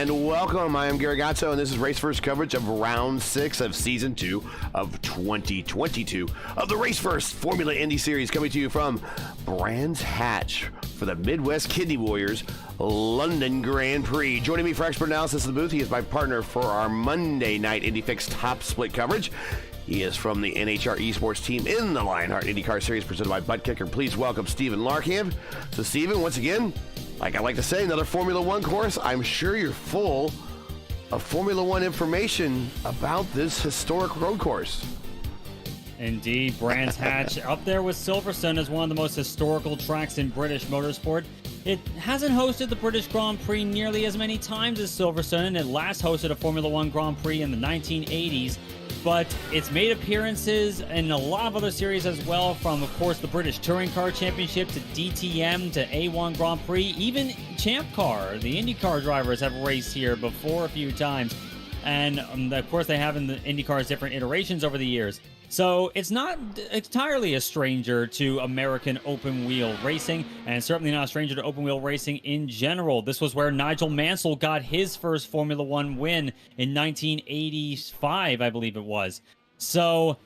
and welcome. I am Gary Gatto, and this is RaceVerse coverage of Round 6 of Season 2 of 2022 of the RaceVerse Formula Indy Series, coming to you from Brands Hatch for the Midwest Kidney Warriors London Grand Prix. Joining me for expert analysis in the booth, he is my partner for our Monday night Indy Fix top split coverage. He is from the NHR Esports team in the Lionheart IndyCar Series, presented by Butt Kicker. Please welcome Stephen Larkamp. So, Stephen, once again, like I like to say, another Formula One course. I'm sure you're full of Formula One information about this historic road course. Indeed, Brands Hatch up there with Silverstone as one of the most historical tracks in British motorsport. It hasn't hosted the British Grand Prix nearly as many times as Silverstone. It last hosted a Formula One Grand Prix in the 1980s, but it's made appearances in a lot of other series as well, from, of course, the British Touring Car Championship to DTM to A1 Grand Prix. Even Champ Car, the IndyCar drivers, have raced here before a few times. And, of course, they have in the IndyCar's different iterations over the years. So it's not entirely a stranger to American open-wheel racing, and certainly not a stranger to open-wheel racing in general. This was where Nigel Mansell got his first Formula One win in 1985, I believe it was. So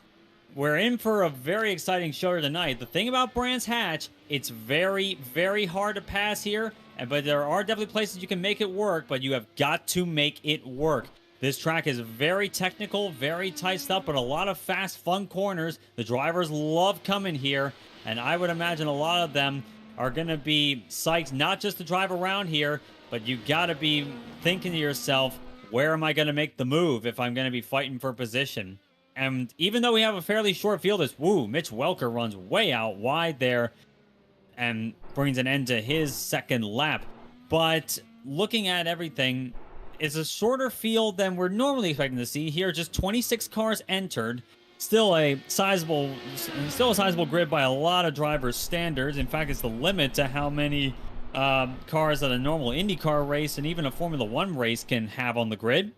we're in for a very exciting show tonight. The thing about Brands Hatch, it's very, very hard to pass here, but there are definitely places you can make it work, but you have got to make it work. This track is very technical, very tight stuff, but a lot of fast, fun corners. The drivers love coming here, and I would imagine a lot of them are going to be psyched not just to drive around here, but you got to be thinking to yourself, where am I going to make the move if I'm going to be fighting for position? And even though we have a fairly short field, Mitch Welker runs way out wide there and brings an end to his second lap. But looking at everything, it's a shorter field than we're normally expecting to see here. Just 26 cars entered. Still a sizable grid by a lot of drivers' standards. In fact, it's the limit to how many cars that a normal IndyCar race and even a Formula One race can have on the grid.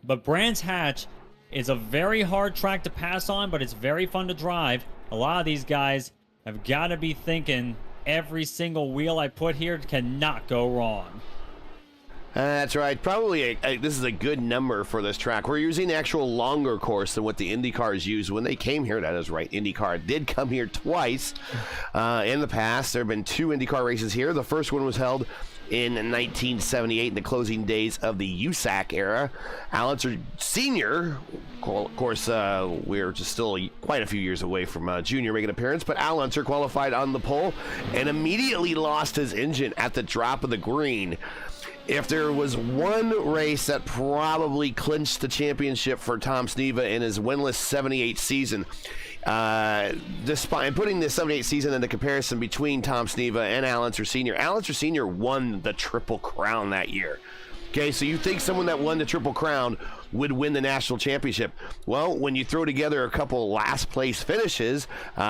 But Brands Hatch is a very hard track to pass on, but it's very fun to drive. A lot of these guys have got to be thinking, every single wheel I put here cannot go wrong. That's right. Probably this is a good number for this track. We're using an actual longer course than what the IndyCars used when they came here. That is right. IndyCar did come here twice in the past. There have been 2 IndyCar races here. The first one was held in 1978 in the closing days of the USAC era. Al Unser Sr., of course, we're just still quite a few years away from Junior making an appearance, but Al Unser qualified on the pole and immediately lost his engine at the drop of the green. If there was one race that probably clinched the championship for Tom Sneva in his winless 78 season, despite putting the 78 season in the comparison between Tom Sneva and Al Unser Sr. Won the Triple Crown that year. Okay, so you think someone that won the Triple Crown would win the national championship. Well, when you throw together a couple last place finishes,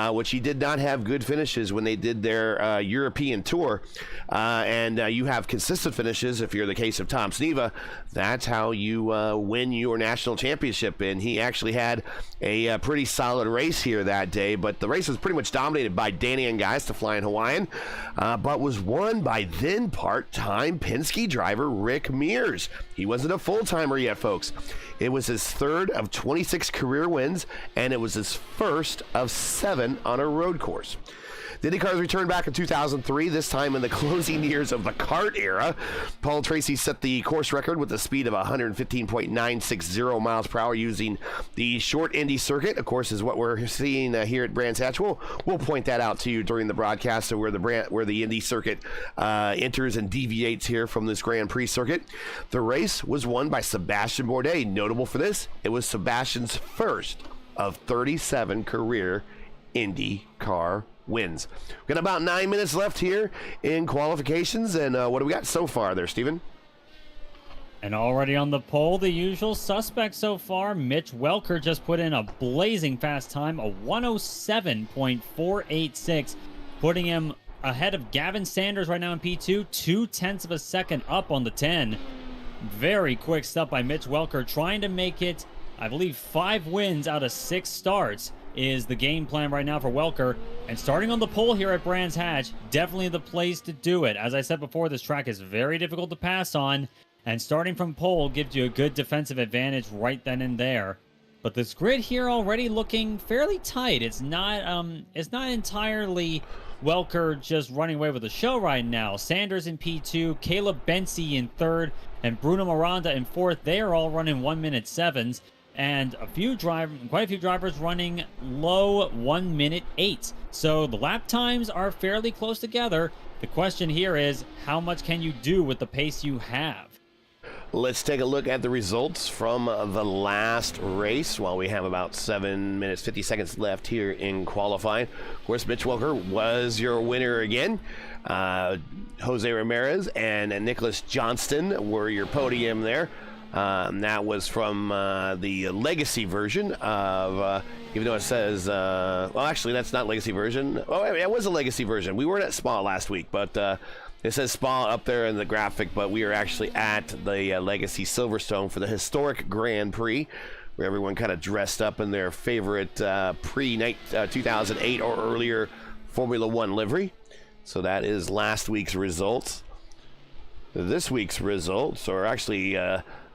which he did not have good finishes when they did their European tour, and you have consistent finishes, if you're the case of Tom Sneva, that's how you win your national championship. And he actually had a pretty solid race here that day, but the race was pretty much dominated by Danny Angeis, the Flying Hawaiian, but was won by then part-time Penske driver Rick Mears. He wasn't a full-timer yet, folks. It was his third of 26 career wins, and it was his first of 7 on a road course. The IndyCars returned back in 2003, this time in the closing years of the kart era. Paul Tracy set the course record with a speed of 115.960 miles per hour using the short Indy circuit. Of course, is what we're seeing here at Brands Hatch. We'll point that out to you during the broadcast, so where the Indy circuit enters and deviates here from this Grand Prix circuit. The race was won by Sebastian Bourdais. Notable for this, it was Sebastian's first of 37 career IndyCar wins. We've got about 9 minutes left here in qualifications, and what do we got so far there, Stephen? And already on the pole, the usual suspect so far. Mitch Welker just put in a blazing fast time, a 107.486, putting him ahead of Gavin Sanders right now in P2, 0.2 of a second up on the 10. Very quick stuff by Mitch Welker, trying to make it, I believe, 5 wins out of 6 starts is the game plan right now for Welker. And starting on the pole here at Brands Hatch, definitely the place to do it. As I said before, this track is very difficult to pass on. And starting from pole gives you a good defensive advantage right then and there. But this grid here already looking fairly tight. It's not entirely Welker just running away with the show right now. Sanders in P2, Caleb Bensi in third, and Bruno Miranda in fourth. They are all running 1-minute 7s. And quite a few drivers running low 1-minute 8s. So the lap times are fairly close together. The question here is, how much can you do with the pace you have? Let's take a look at the results from the last race while we have about 7 minutes, 50 seconds left here in qualifying. Of course, Mitch Welker was your winner again. Jose Ramirez and Nicholas Johnston were your podium there. That was from the legacy version of, even though it says, well, actually, that's not legacy version. Oh, it was a legacy version. We weren't at Spa last week, but it says Spa up there in the graphic, but we are actually at the Legacy Silverstone for the historic Grand Prix, where everyone kind of dressed up in their favorite pre-2008 or earlier Formula One livery. So that is last week's results. This week's results, or actually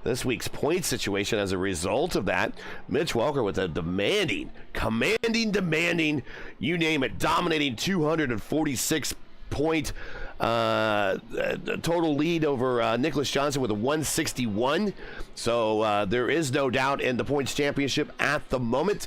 this week's point situation as a result of that, Mitch Welker with a demanding, you name it, dominating 246 point total lead over Nicholas Johnson with a 161. So there is no doubt in the points championship at the moment.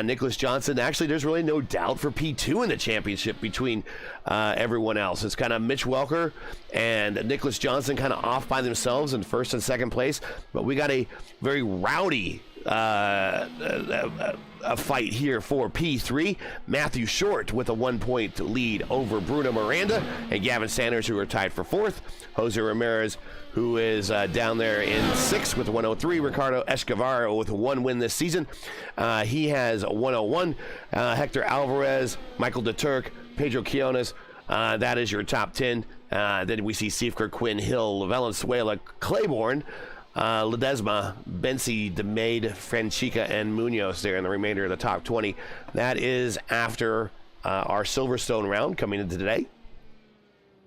Nicholas Johnson, actually, there's really no doubt for P2 in the championship between everyone else. It's kind of Mitch Welker and Nicholas Johnson kind of off by themselves in first and second place. But we got a very rowdy a fight here for P3. Matthew Short with a 1-point lead over Bruno Miranda and Gavin Sanders, who are tied for fourth. Jose Ramirez, who is down there in sixth with a 103. Ricardo Escobar with one win this season. He has a 101. Hector Alvarez, Michael DeTurk, Pedro Quiones. That is your top 10. Then we see Seifker, Quinn, Hill, Valenzuela, Claiborne, Ledesma, Bensi, DeMade, Franchica, and Munoz there in the remainder of the top 20. That is after our Silverstone round coming into today.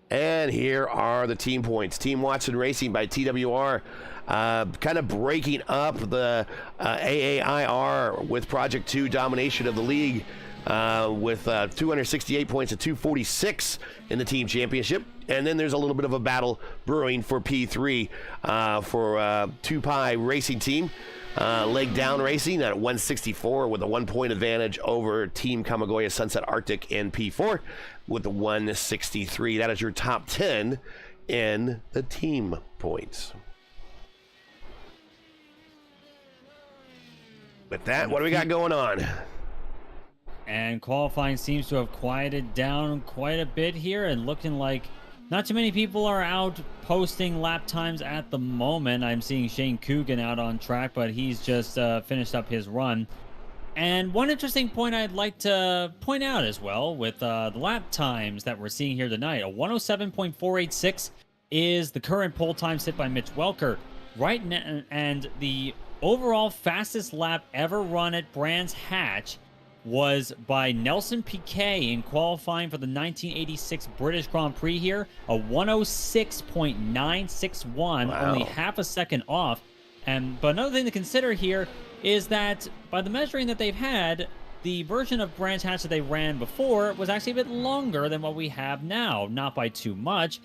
And here are the team points. Team Watson Racing by TWR kind of breaking up the AAIR with Project 2 domination of the league with 268 points to 246 in the team championship. And then there's a little bit of a battle brewing for P3 for Tupai Racing Team. Leg Down Racing at 164 with a 1-point advantage over Team Kamigoya Sunset Arctic in P4 with the 163. That is your top 10 in the team points. With that, what do we got going on? And qualifying seems to have quieted down quite a bit here, and looking like not too many people are out posting lap times at the moment. I'm seeing Shane Coogan out on track, but he's just finished up his run. And one interesting point I'd like to point out as well with the lap times that we're seeing here tonight. A 107.486 is the current pole time set by Mitch Welker right now, and the overall fastest lap ever run at Brands Hatch was by Nelson Piquet in qualifying for the 1986 British Grand Prix here, a 106.961, wow. Only half a second off. But another thing to consider here is that by the measuring that they've had, the version of Brands Hatch that they ran before was actually a bit longer than what we have now, not by too much.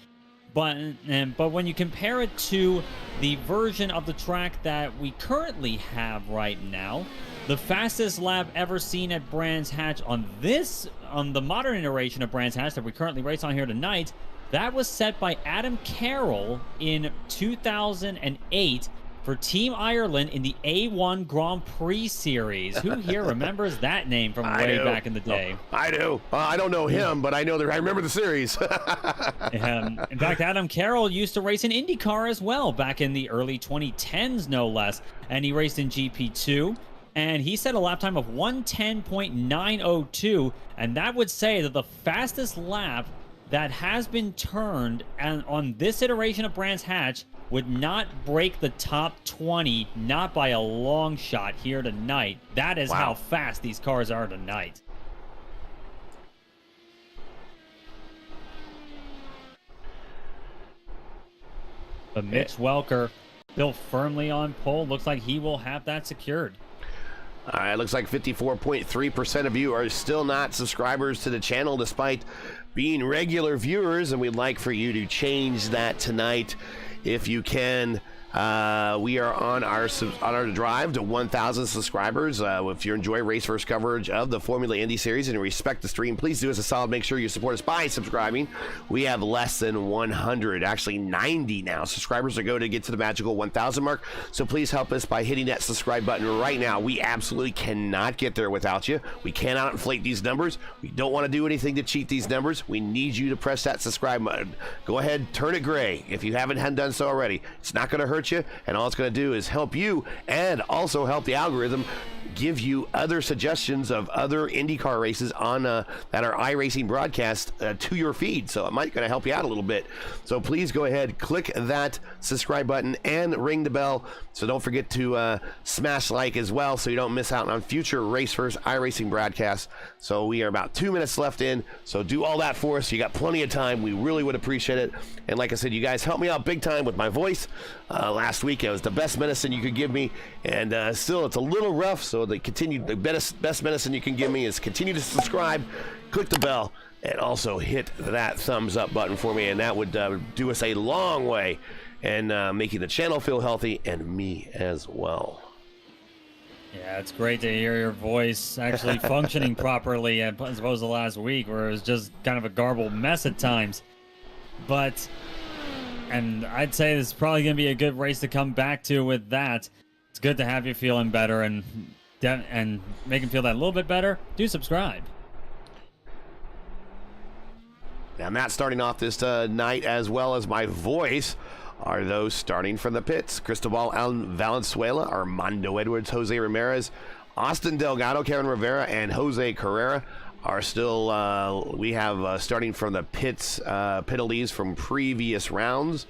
But when you compare it to the version of the track that we currently have right now, the fastest lap ever seen at Brands Hatch on the modern iteration of Brands Hatch that we currently race on here tonight, that was set by Adam Carroll in 2008 for Team Ireland in the A1 Grand Prix Series. Who here remembers that name from way back in the day? I do. I don't know him, but I know that I remember the series. In fact, Adam Carroll used to race in IndyCar as well back in the early 2010s, no less. And he raced in GP2. And he set a lap time of 110.902, and that would say that the fastest lap that has been turned on this iteration of Brands Hatch would not break the top 20, not by a long shot here tonight. That is how fast these cars are tonight. But Mitch Welker still firmly on pole. Looks like he will have that secured. All right, looks like 54.3% of you are still not subscribers to the channel despite being regular viewers, and we'd like for you to change that tonight if you can. We are on our drive to 1,000 subscribers. If you enjoy RaceVerse coverage of the Formula Indy Series and you respect the stream, please do us a solid. Make sure you support us by subscribing. We have less than 100, actually 90 now subscribers to go to get to the magical 1,000 mark. So please help us by hitting that subscribe button right now. We absolutely cannot get there without you. We cannot inflate these numbers. We don't want to do anything to cheat these numbers. We need you to press that subscribe button. Go ahead, turn it gray if you haven't done so already. It's not going to hurt you, and all it's going to do is help you and also help the algorithm give you other suggestions of other IndyCar races on that are iRacing broadcast to your feed. So it might going to help you out a little bit. So please go ahead, click that subscribe button and ring the bell. So don't forget to smash like as well so you don't miss out on future RaceVerse iRacing broadcasts. So we are about 2 minutes left in. So do all that for us. You got plenty of time. We really would appreciate it. And like I said, you guys helped me out big time with my voice. Last week it was the best medicine you could give me, and still it's a little rough, so the best medicine you can give me is continue to subscribe, click the bell, and also hit that thumbs up button for me, and that would do us a long way and making the channel feel healthy and me as well. Yeah, it's great to hear your voice actually functioning properly as opposed to last week where it was just kind of a garbled mess at times. And I'd say this is probably going to be a good race to come back to with that. It's good to have you feeling better and make him feel that a little bit better. Do subscribe. Now, Matt starting off this night, as well as my voice, are those starting from the pits. Cristobal Valenzuela, Armando Edwards, Jose Ramirez, Austin Delgado, Kevin Rivera, and Jose Carrera are still, we have starting from the pits, penalties from previous rounds.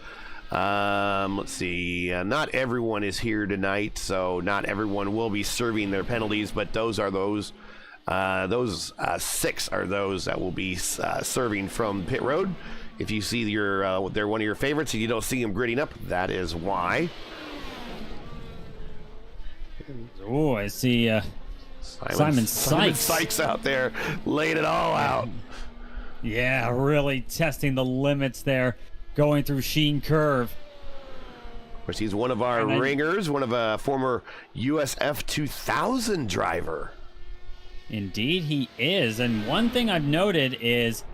Let's see, not everyone is here tonight, so not everyone will be serving their penalties, but those are those 6 are those that will be serving from pit road. If you see they're one of your favorites and you don't see them gritting up, that is why. Oh, I see Simon Sykes out there laying it all out. Yeah, really testing the limits there, going through Sheen Curve. Of course, he's one of our ringers, one of a former USF 2000 driver. Indeed, he is. And one thing I've noted is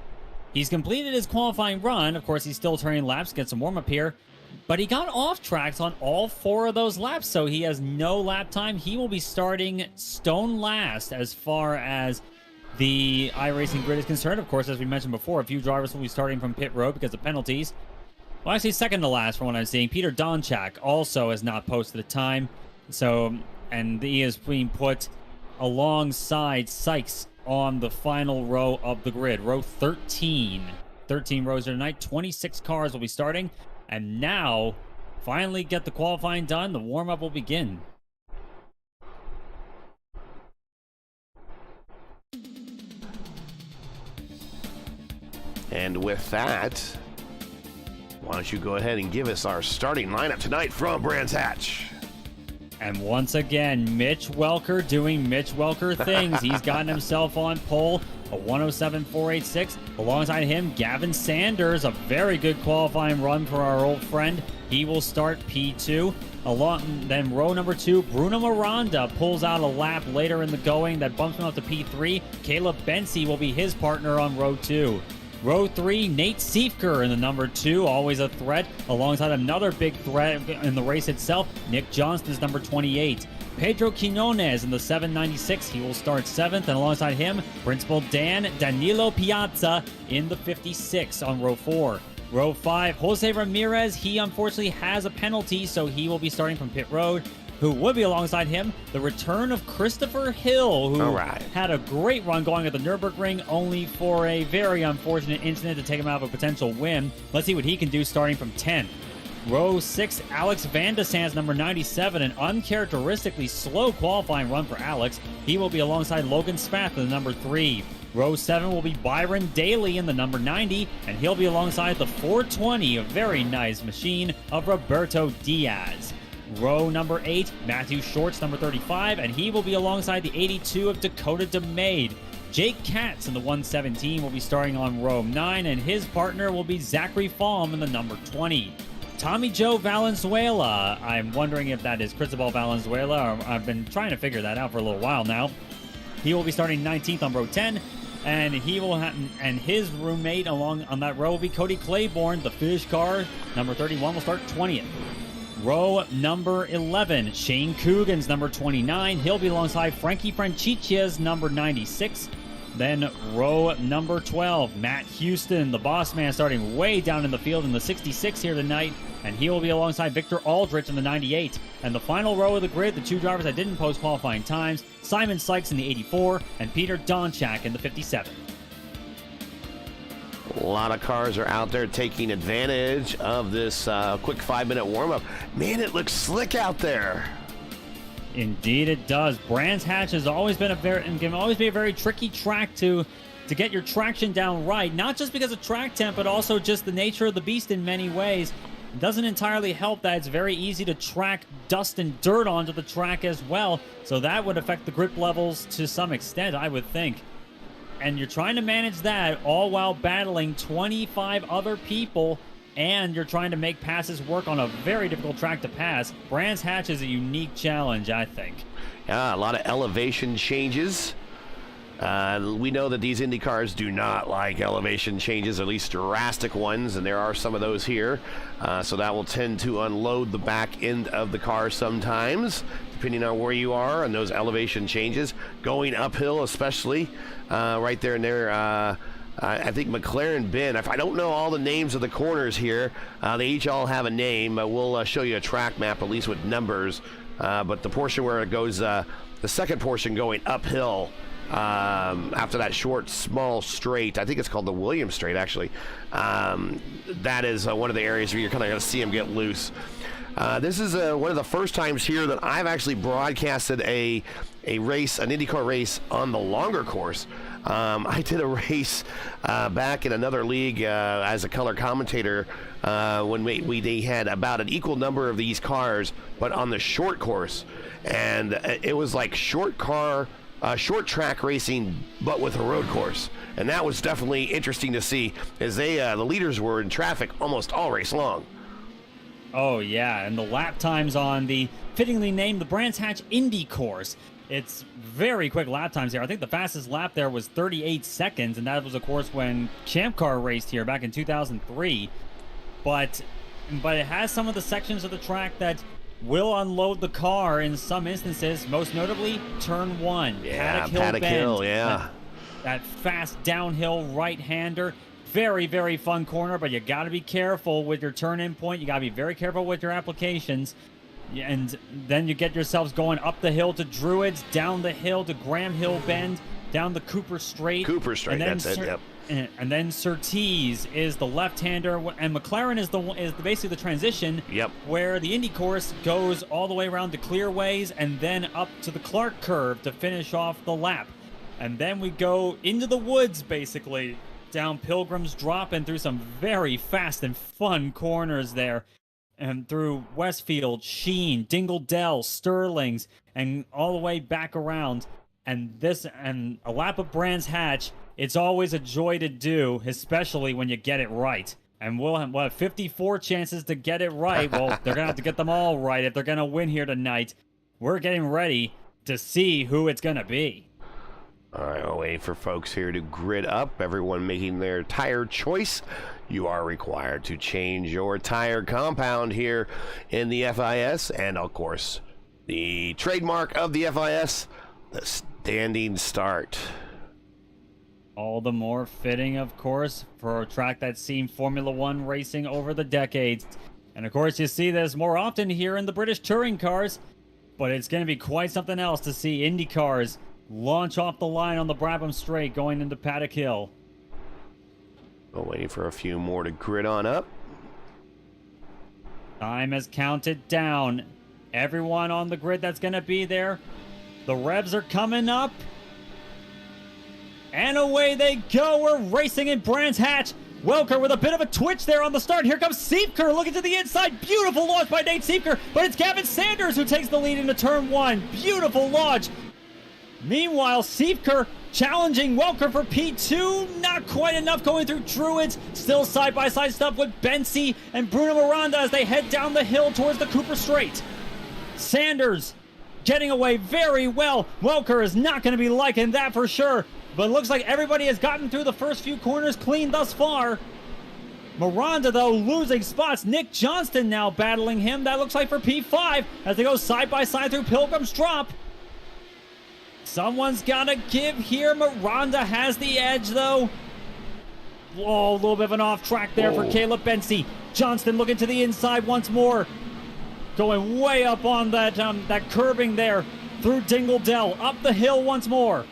he's completed his qualifying run. Of course, he's still turning laps, get some warm-up here. But he got off tracks on all 4 of those laps, so he has no lap time. He will be starting stone last as far as the iRacing grid is concerned. Of course, as we mentioned before, a few drivers will be starting from pit road because of penalties. Well, actually, second to last from what I'm seeing. Peter Donchak also has not posted a time. So, and he is being put alongside Sykes on the final row of the grid, row 13. 13 rows here tonight. 26 cars will be starting. And now, finally get the qualifying done. The warm-up will begin. And with that, why don't you go ahead and give us our starting lineup tonight from Brands Hatch. And once again, Mitch Welker doing Mitch Welker things. He's gotten himself on pole, a 107.486. Alongside him, Gavin Sanders, a very good qualifying run for our old friend. He will start P2. Then row number 2, Bruno Miranda pulls out a lap later in the going that bumps him up to P3. Caleb Bensi will be his partner on row 2. Row 3, Nate Siefker in the number 2, always a threat, alongside another big threat in the race itself, Nick Johnston's number 28. Pedro Quinones in the 796, he will start 7th, and alongside him, Principal Danilo Piazza in the 56 on row 4. Row 5, Jose Ramirez, he unfortunately has a penalty, so he will be starting from pit road. Who would be alongside him? The return of Christopher Hill, who had a great run going at the Nürburgring, only for a very unfortunate incident to take him out of a potential win. Let's see what he can do starting from 10th. Row 6, Alex Van de Sand's number 97, an uncharacteristically slow qualifying run for Alex. He will be alongside Logan Spath in the number 3. Row 7 will be Byron Daly in the number 90, and he'll be alongside the 420, a very nice machine, of Roberto Diaz. Row number 8, Matthew Shorts, number 35, and he will be alongside the 82 of Dakota DeMade. Jake Katz in the 117 will be starting on row 9, and his partner will be Zachary Fahm in the number 20. Tommy Joe Valenzuela, I'm wondering if that is Cristobal Valenzuela, or I've been trying to figure that out for a little while now. He will be starting 19th on row 10, and his roommate along on that row will be Cody Claiborne. The Fish car, number 31, will start 20th. Row number 11, Shane Coogan's number 29. He'll be alongside Frankie Franciccia's number 96. Then row number 12, Matt Houston, the boss man, starting way down in the field in the 66 here tonight, and he will be alongside Victor Aldrich in the 98. And the final row of the grid, the two drivers that didn't post qualifying times, Simon Sykes in the 84 and Peter Donchak in the 57. A lot of cars are out there taking advantage of this quick 5-minute warm-up. Man, it looks slick out there. Indeed, it does. Brands Hatch has always been can always be a very tricky track to get your traction down right. Not just because of track temp, but also just the nature of the beast in many ways. It doesn't entirely help that it's very easy to track dust and dirt onto the track as well. So that would affect the grip levels to some extent, I would think. And you're trying to manage that all while battling 25 other people, and you're trying to make passes work on a very difficult track to pass. Brands Hatch is a unique challenge, I think. Yeah, a lot of elevation changes. We know that these Indy cars do not like elevation changes, at least drastic ones, and there are some of those here. So that will tend to unload the back end of the car sometimes, depending on where you are and those elevation changes. Going uphill especially, right there and there. I think McLaren Ben, if I don't know all the names of the corners here, they each all have a name. We'll show you a track map, at least with numbers. But the portion where it goes, the second portion going uphill, after that short, small straight, I think it's called the Williams Straight, actually. That is one of the areas where you're kind of going to see them get loose. This is one of the first times here that I've actually broadcasted a race, an IndyCar race on the longer course. I did a race back in another league as a color commentator when they had about an equal number of these cars, but on the short course. And it was like short track racing, but with a road course. And that was definitely interesting to see, as the leaders were in traffic almost all race long. Oh, yeah, and the lap times on the fittingly named the Brands Hatch Indy course. It's very quick lap times here. I think the fastest lap there was 38 seconds, and that was, of course, when Champ Car raced here back in 2003. But it has some of the sections of the track that will unload the car in some instances, most notably Turn 1. Yeah, Paddock Hill, Bend, yeah. That fast downhill right-hander. Very, very fun corner, but you got to be careful with your turn-in point. You got to be very careful with your applications. And then you get yourselves going up the hill to Druids, down the hill to Graham Hill Bend, down the Cooper Straight. Cooper Straight, that's it, yep. And then Surtees is the left-hander, and McLaren is basically the transition, yep, where the Indy course goes all the way around to Clearways and then up to the Clark curve to finish off the lap. And then we go into the woods, basically, down Pilgrim's Drop and through some very fast and fun corners there. And through Westfield, Sheen, Dingle Dell, Sterling's, and all the way back around. And a lap of Brands Hatch, it's always a joy to do, especially when you get it right. And we'll have 54 chances to get it right. Well, they're going to have to get them all right if they're going to win here tonight. We're getting ready to see who it's going to be. All right, I'll wait for folks here to grid up. Everyone making their tire choice. You are required to change your tire compound here in the FIS. And, of course, the trademark of the FIS, the standing start. All the more fitting, of course, for a track that's seen Formula One racing over the decades. And, of course, you see this more often here in the British touring cars. But it's going to be quite something else to see Indy cars launch off the line on the Brabham Straight going into Paddock Hill. We're waiting for a few more to grid on up. Time has counted down. Everyone on the grid that's going to be there. The revs are coming up. And away they go. We're racing in Brands Hatch. Welker with a bit of a twitch there on the start. Here comes Siepker looking to the inside. Beautiful launch by Nate Siepker, but it's Gavin Sanders who takes the lead into turn 1. Beautiful launch. Meanwhile, Siepker challenging Welker for P2. Not quite enough going through Druids. Still side-by-side stuff with Bensi and Bruno Miranda as they head down the hill towards the Cooper Straight. Sanders getting away very well. Welker is not going to be liking that for sure. But it looks like everybody has gotten through the first few corners clean thus far. Miranda, though, losing spots. Nick Johnston now battling him. That looks like for P5 as they go side-by-side through Pilgrim's Drop. Someone's got to give here. Miranda has the edge, though. Whoa, a little bit of an off track there for Caleb Bensi. Johnston looking to the inside once more. Going way up on that curbing there through Dingle Dell. Up the hill once more.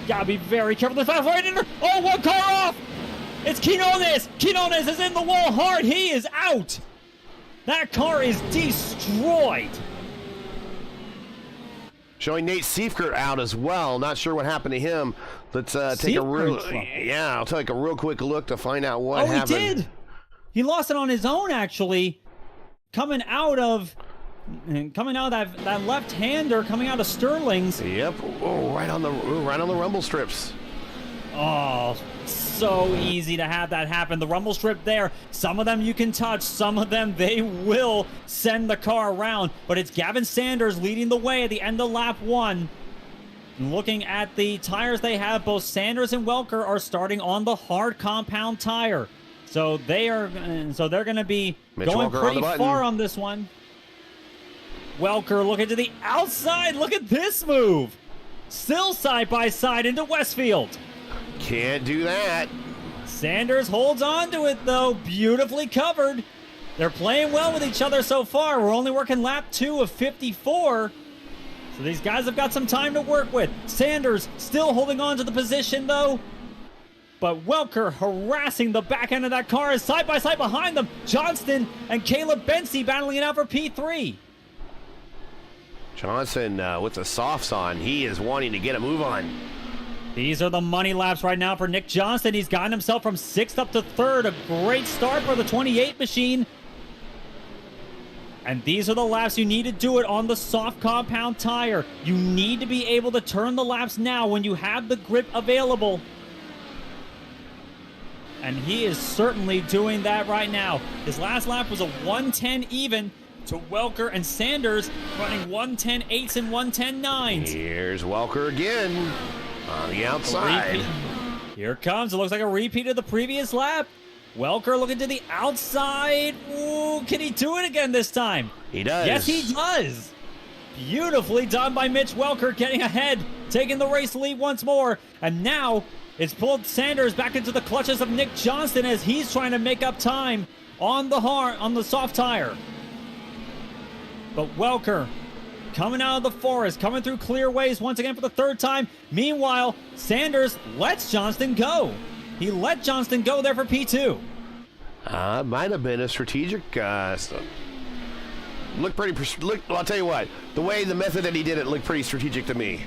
Gotta be very careful. The fast right in there. Oh, one car off. It's Quinones. Quinones is in the wall hard. He is out. That car is destroyed. Showing Nate Siepker out as well. Not sure what happened to him. Let's take a real I'll take a real quick look to find out what happened. He did. He lost it on his own actually. Coming out of that left-hander coming out of Sterling's. Yep. Oh, right on the rumble strips. Oh, so easy to have that happen. The rumble strip there. Some of them you can touch. Some of them they will send the car around. But it's Gavin Sanders leading the way at the end of lap 1. And looking at the tires they have, both Sanders and Welker are starting on the hard compound tire. So they're going to be going pretty far on this one. Welker looking to the outside. Look at this move. Still side by side into Westfield. Can't do that. Sanders holds on to it, though. Beautifully covered. They're playing well with each other so far. We're only working lap 2 of 54. So these guys have got some time to work with. Sanders still holding on to the position, though. But Welker harassing the back end of that car is side by side behind them. Johnston and Caleb Bensi battling it out for P3. Johnson with the softs on. He is wanting to get a move on. These are the money laps right now for Nick Johnston. He's gotten himself from 6th up to 3rd. A great start for the 28 machine. And these are the laps you need to do it on the soft compound tire. You need to be able to turn the laps now when you have the grip available. And he is certainly doing that right now. His last lap was a 1:10 even to Welker and Sanders running 1:10.8s and 1:10.9s. Here's Welker again on the outside. Here it comes. It looks like a repeat of the previous lap. Welker looking to the outside. Ooh, can he do it again this time? He does. Yes, he does. Beautifully done by Mitch Welker, getting ahead, taking the race lead once more. And now it's pulled Sanders back into the clutches of Nick Johnston as he's trying to make up time on the soft tire. But Welker coming out of the forest, coming through clear ways once again for the 3rd time. Meanwhile, Sanders lets Johnston go. He let Johnston go there for P2. Might have been a strategic. I'll tell you what. The method that he did it looked pretty strategic to me.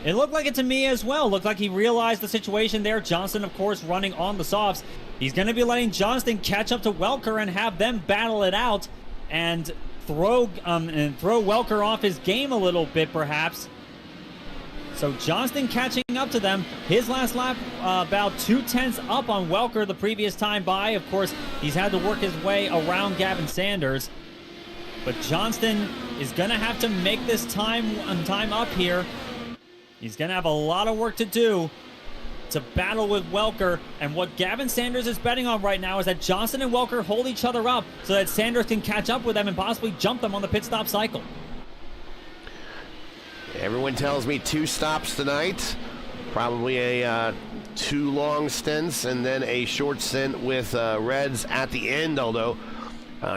It looked like it to me as well. Looked like he realized the situation there. Johnston, of course, running on the softs. He's going to be letting Johnston catch up to Welker and have them battle it out and throw Welker off his game a little bit, perhaps. So Johnston catching up to them. His last lap about 2/10 up on Welker the previous time by. Of course, he's had to work his way around Gavin Sanders. But Johnston is going to have to make this time up here. He's going to have a lot of work to do to battle with Welker. And what Gavin Sanders is betting on right now is that Johnston and Welker hold each other up so that Sanders can catch up with them and possibly jump them on the pit stop cycle. Everyone tells me 2 stops tonight. Probably a 2 long stints and then a short stint with Reds at the end, although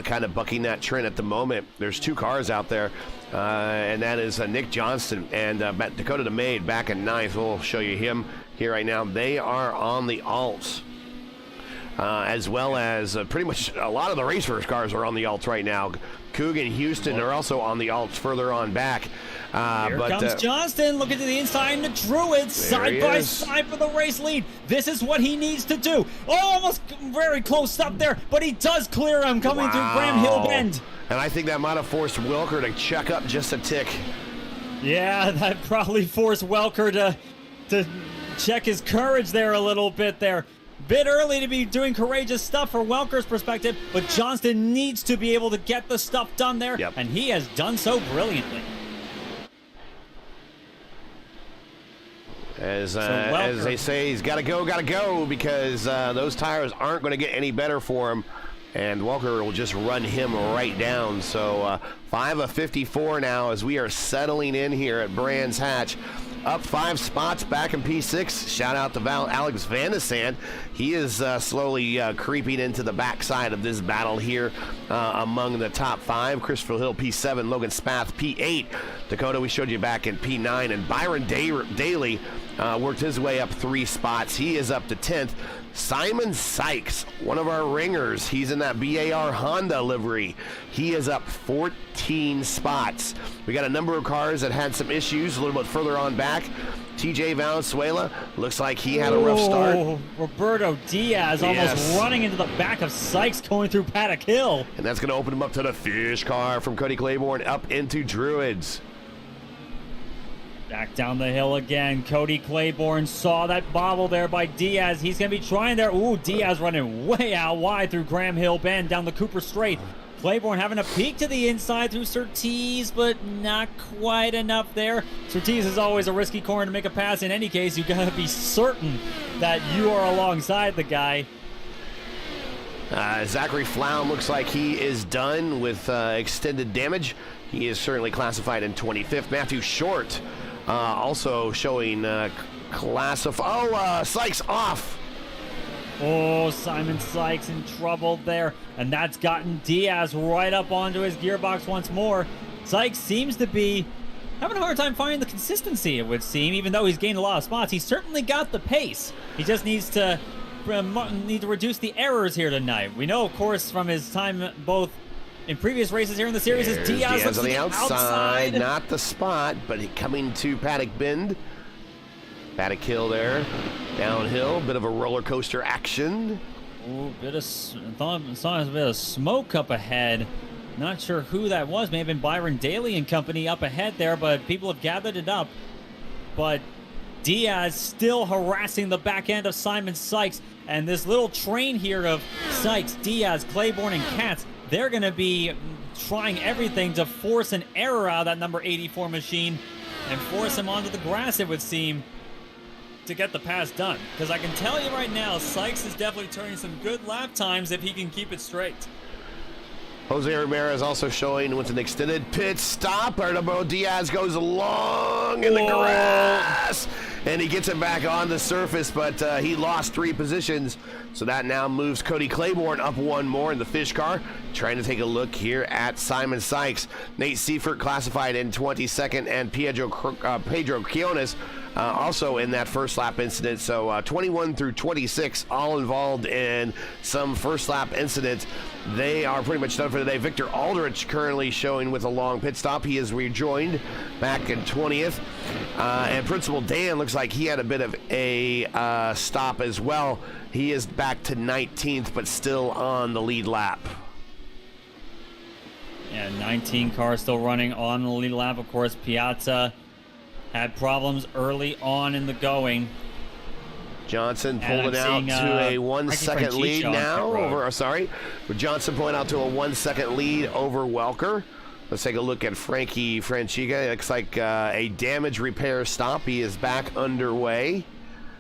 kind of bucking that trend at the moment. There's 2 cars out there, and that is Nick Johnston and Dakota DeMaid back in 9th. We'll show you him here right now. They are on the alts, as well as pretty much a lot of the RaceVerse cars are on the alts right now. Coog and Houston are also on the alts further on back. Here but, comes Johnston, looking to the inside, and the Druids side by side for the race lead. This is what he needs to do. Oh, almost very close up there, but he does clear him coming through Graham Hill Bend. And I think that might have forced Welker to check up just a tick. Yeah, that probably forced Welker to check his courage there a little bit there. Bit early to be doing courageous stuff for Welker's perspective, but Johnston needs to be able to get the stuff done there, and he has done so brilliantly. As they say, he's got to go, because those tires aren't going to get any better for him, and Welker will just run him right down. So 5 of 54 now as we are settling in here at Brands Hatch. Up 5 spots back in P6. Shout out to Alex Van de Sand. He is slowly creeping into the backside of this battle here among the top 5. Christopher Hill, P7. Logan Spath, P8. Dakota, we showed you back in P9. And Byron Daly worked his way up 3 spots. He is up to 10th. Simon Sykes, one of our ringers. He's in that BAR Honda livery. He is up 14 spots. We got a number of cars that had some issues a little bit further on back. TJ Valenzuela looks like he had a rough start. Roberto Diaz almost running into the back of Sykes going through Paddock Hill. And that's going to open him up to the fish car from Cody Claiborne up into Druids. Back down the hill again. Cody Claiborne saw that bobble there by Diaz. He's going to be trying there. Ooh, Diaz running way out wide through Graham Hill Bend down the Cooper Straight. Claiborne having a peek to the inside through Surtees, but not quite enough there. Surtees is always a risky corner to make a pass. In any case, you got to be certain that you are alongside the guy. Zachary Flaum looks like he is done with extended damage. He is certainly classified in 25th. Matthew Short also showing Sykes off. Oh, Simon Sykes in trouble there. And that's gotten Diaz right up onto his gearbox once more. Sykes seems to be having a hard time finding the consistency, it would seem. Even though he's gained a lot of spots, he's certainly got the pace. He just needs to reduce the errors here tonight. We know, of course, from his time both in previous races here in the series, is Diaz on the outside. Not the spot, but coming to Paddock Bend. Paddock Hill there, downhill, bit of a roller coaster action. Ooh, saw a bit of smoke up ahead. Not sure who that was. May have been Byron Daly and company up ahead there, but people have gathered it up. But Diaz still harassing the back end of Simon Sykes, and this little train here of Sykes, Diaz, Claiborne, and Katz, they're going to be trying everything to force an error out of that number 84 machine and force him onto the grass, it would seem, to get the pass done. Because I can tell you right now, Sykes is definitely turning some good lap times if he can keep it straight. Jose Ramirez also showing with an extended pit stop. Arturo Diaz goes long in the grass, and he gets it back on the surface, but he lost 3 positions. So that now moves Cody Claiborne up 1 more in the fish car. Trying to take a look here at Simon Sykes. Nate Seifert classified in 22nd, and Pedro Quiones also in that first lap incident. So 21 through 26 all involved in some first lap incidents. They are pretty much done for the day. Victor Aldrich currently showing with a long pit stop. He is rejoined back in 20th. And Principal Dan looks like he had a bit of a stop as well. He is back to 19th, but still on the lead lap. Yeah, 19 cars still running on the lead lap. Of course, Piazza had problems early on in the going. Johnson pulling out to a 1 second lead now over, Johnson pulling out to a 1 second lead over Welker. Let's take a look at Frankie Franchiga. It looks like a damage repair stop. He is back underway.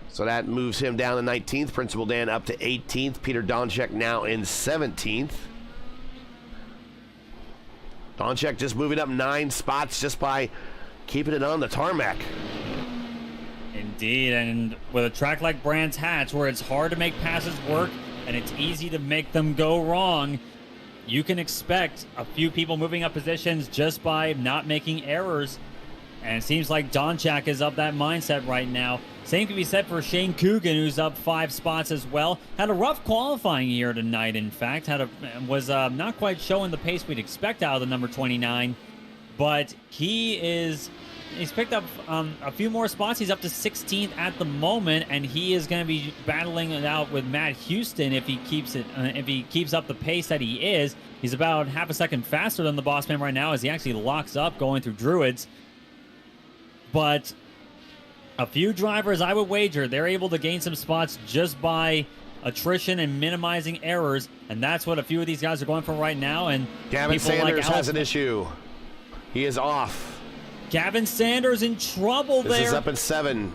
So that moves him down to 19th. Principal Dan up to 18th. Peter Donchek now in 17th. Donchek just moving up 9 spots just by keeping it on the tarmac. Indeed, and with a track like Brands Hatch, where it's hard to make passes work and it's easy to make them go wrong, you can expect a few people moving up positions just by not making errors. And it seems like Donchak is of that mindset right now. Same can be said for Shane Coogan, who's up 5 spots as well. Had a rough qualifying year tonight, in fact. Was not quite showing the pace we'd expect out of the number 29. but he's picked up a few more spots. He's up to 16th at the moment, and he is going to be battling it out with Matt Houston if he keeps up the pace that he is. He's about half a second faster than the boss man right now as he actually locks up going through Druids. But a few drivers, I would wager, they're able to gain some spots just by attrition and minimizing errors, and that's what a few of these guys are going for right now. And Gavin Sanders has an issue. He is off. Gavin Sanders in trouble there. This is up at 7.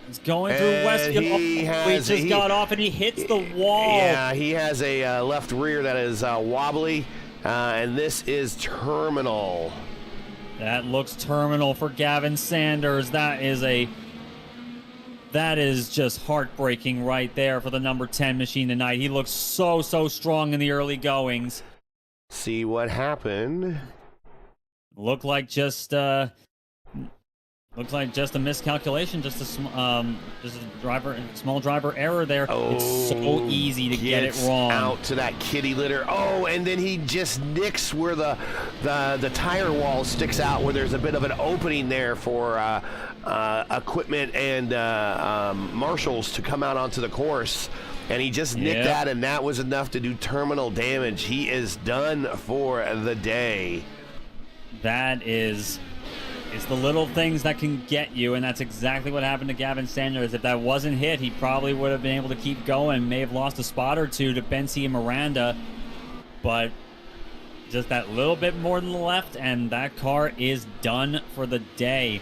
He's going through Westfield. He just got off and he hits the wall. Yeah, he has a left rear that is wobbly, and this is terminal. That looks terminal for Gavin Sanders. That is just heartbreaking right there for the number 10 machine tonight. He looks so strong in the early goings. See what happened. Looked like just a miscalculation, just a small driver error there. Oh, it's so easy to get it wrong. Out to that kitty litter. Oh, and then he just nicks where the tire wall sticks out, where there's a bit of an opening there for equipment and marshals to come out onto the course. And he just nicked that, and that was enough to do terminal damage. He is done for the day. It's the little things that can get you, and that's exactly what happened to Gavin Sanders. If that wasn't hit, he probably would have been able to keep going, may have lost a spot or two to Bensi and Miranda, but just that little bit more than the left, and that car is done for the day.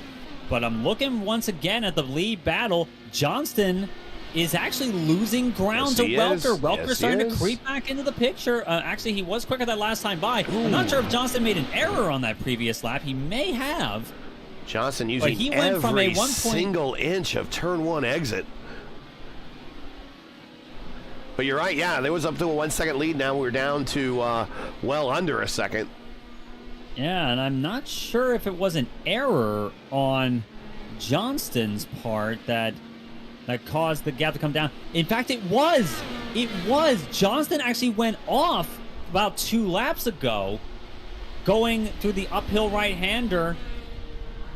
But I'm looking once again at the lead battle. Johnston is actually losing ground to Welker. Welker's starting to creep back into the picture. Actually, he was quicker that last time by. I'm not sure if Johnston made an error on that previous lap. He may have. Johnson using every single inch of turn 1 exit. But you're right, yeah, there was up to a 1 second lead. Now we're down to well under a second. Yeah, and I'm not sure if it was an error on Johnston's part that caused the gap to come down. In fact, it was. Johnston actually went off about 2 laps ago, going through the uphill right-hander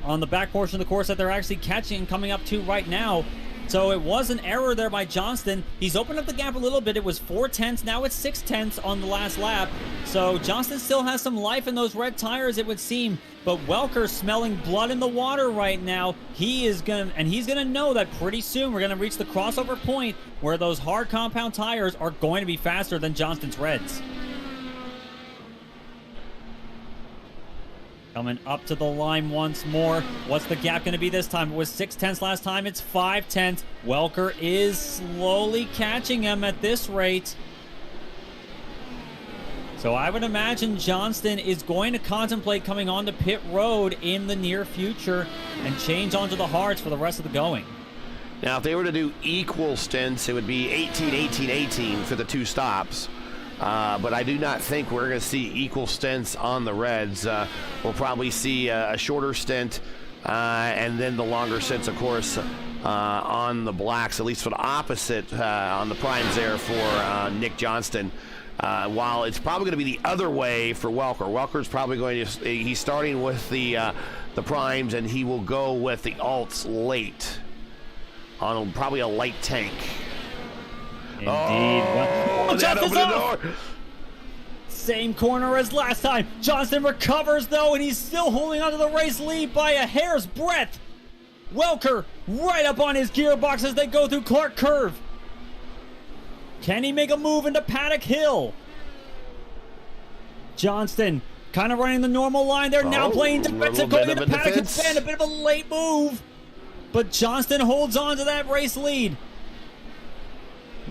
on the back portion of the course that they're actually catching and coming up to right now. So it was an error there by Johnston. He's opened up the gap a little bit. It was 4/10. Now it's 6/10 on the last lap. So Johnston still has some life in those red tires, it would seem. But Welker's smelling blood in the water right now. He's gonna know that pretty soon we're gonna reach the crossover point where those hard compound tires are going to be faster than Johnston's reds. Coming up to the line once more. What's the gap going to be this time? It was 6/10 last time. It's 5/10. Welker is slowly catching him at this rate. So I would imagine Johnston is going to contemplate coming onto pit road in the near future and change onto the hards for the rest of the going. Now, if they were to do equal stints, it would be 18, 18, 18 for the 2 stops. But I do not think we're going to see equal stints on the Reds. We'll probably see a shorter stint and then the longer stints, of course, on the Blacks, at least for the opposite on the primes there for Nick Johnston. While it's probably going to be the other way for Welker. Welker's probably going to, he's starting with the primes, and he will go with the alts late on probably a light tank. Indeed. Oh, that opened the door. Same corner as last time. Johnston recovers, though, and he's still holding onto the race lead by a hair's breadth. Welker right up on his gearbox as they go through Clark Curve. Can he make a move into Paddock Hill? Johnston kind of running the normal line there, now playing defensive, going into Paddock Hill. A bit of a late move, but Johnston holds on to that race lead.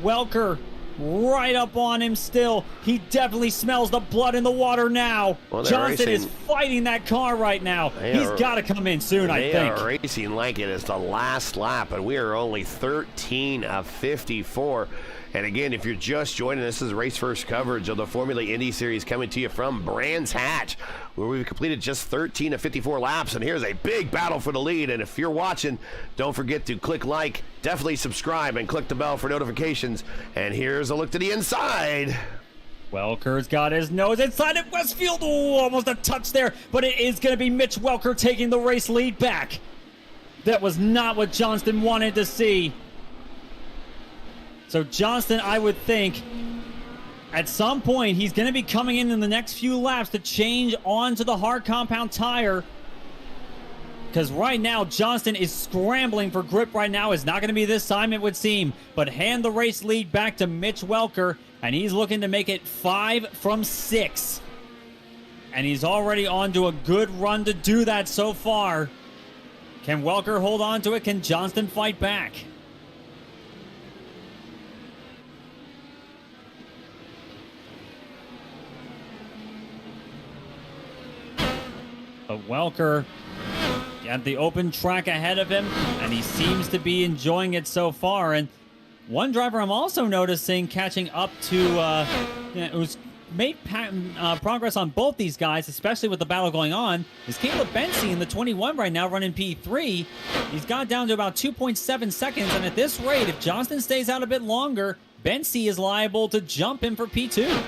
Welker right up on him still. He definitely smells the blood in the water now. Well, Johnston is fighting that car right now. He's got to come in soon, I think. They are racing like it is the last lap, and we are only 13 of 54. And again, if you're just joining us, this is RaceVerse coverage of the Formula Indy Series coming to you from Brands Hatch, where we've completed just 13 of 54 laps. And here's a big battle for the lead. And if you're watching, don't forget to click like, definitely subscribe, and click the bell for notifications. And here's a look to the inside. Welker's got his nose inside at Westfield. Oh, almost a touch there, but it is going to be Mitch Welker taking the race lead back. That was not what Johnston wanted to see. So Johnston, I would think, at some point, he's going to be coming in the next few laps to change onto the hard compound tire. Because right now, Johnston is scrambling for grip right now. It's not going to be this time, it would seem. But hand the race lead back to Mitch Welker, and he's looking to make it 5 from 6. And he's already on to a good run to do that so far. Can Welker hold on to it? Can Johnston fight back? But Welker at the open track ahead of him, and he seems to be enjoying it so far. And one driver I'm also noticing catching up to, who's made progress on both these guys, especially with the battle going on, is Caleb Bensey in the 21 right now, running P3. He's got down to about 2.7 seconds, and at this rate, if Johnston stays out a bit longer, Bensey is liable to jump him for P2.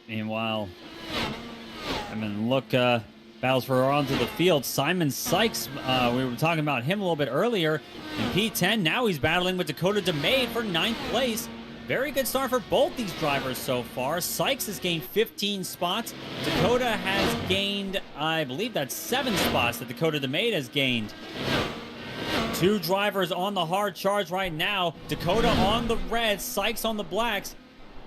Meanwhile, battles for onto the field. Simon Sykes, we were talking about him a little bit earlier. In P10, now he's battling with Dakota DeMade for 9th place. Very good start for both these drivers so far. Sykes has gained 15 spots. Dakota has gained, I believe that's 7 spots that Dakota DeMade has gained. 2 drivers on the hard charge right now. Dakota on the reds, Sykes on the blacks.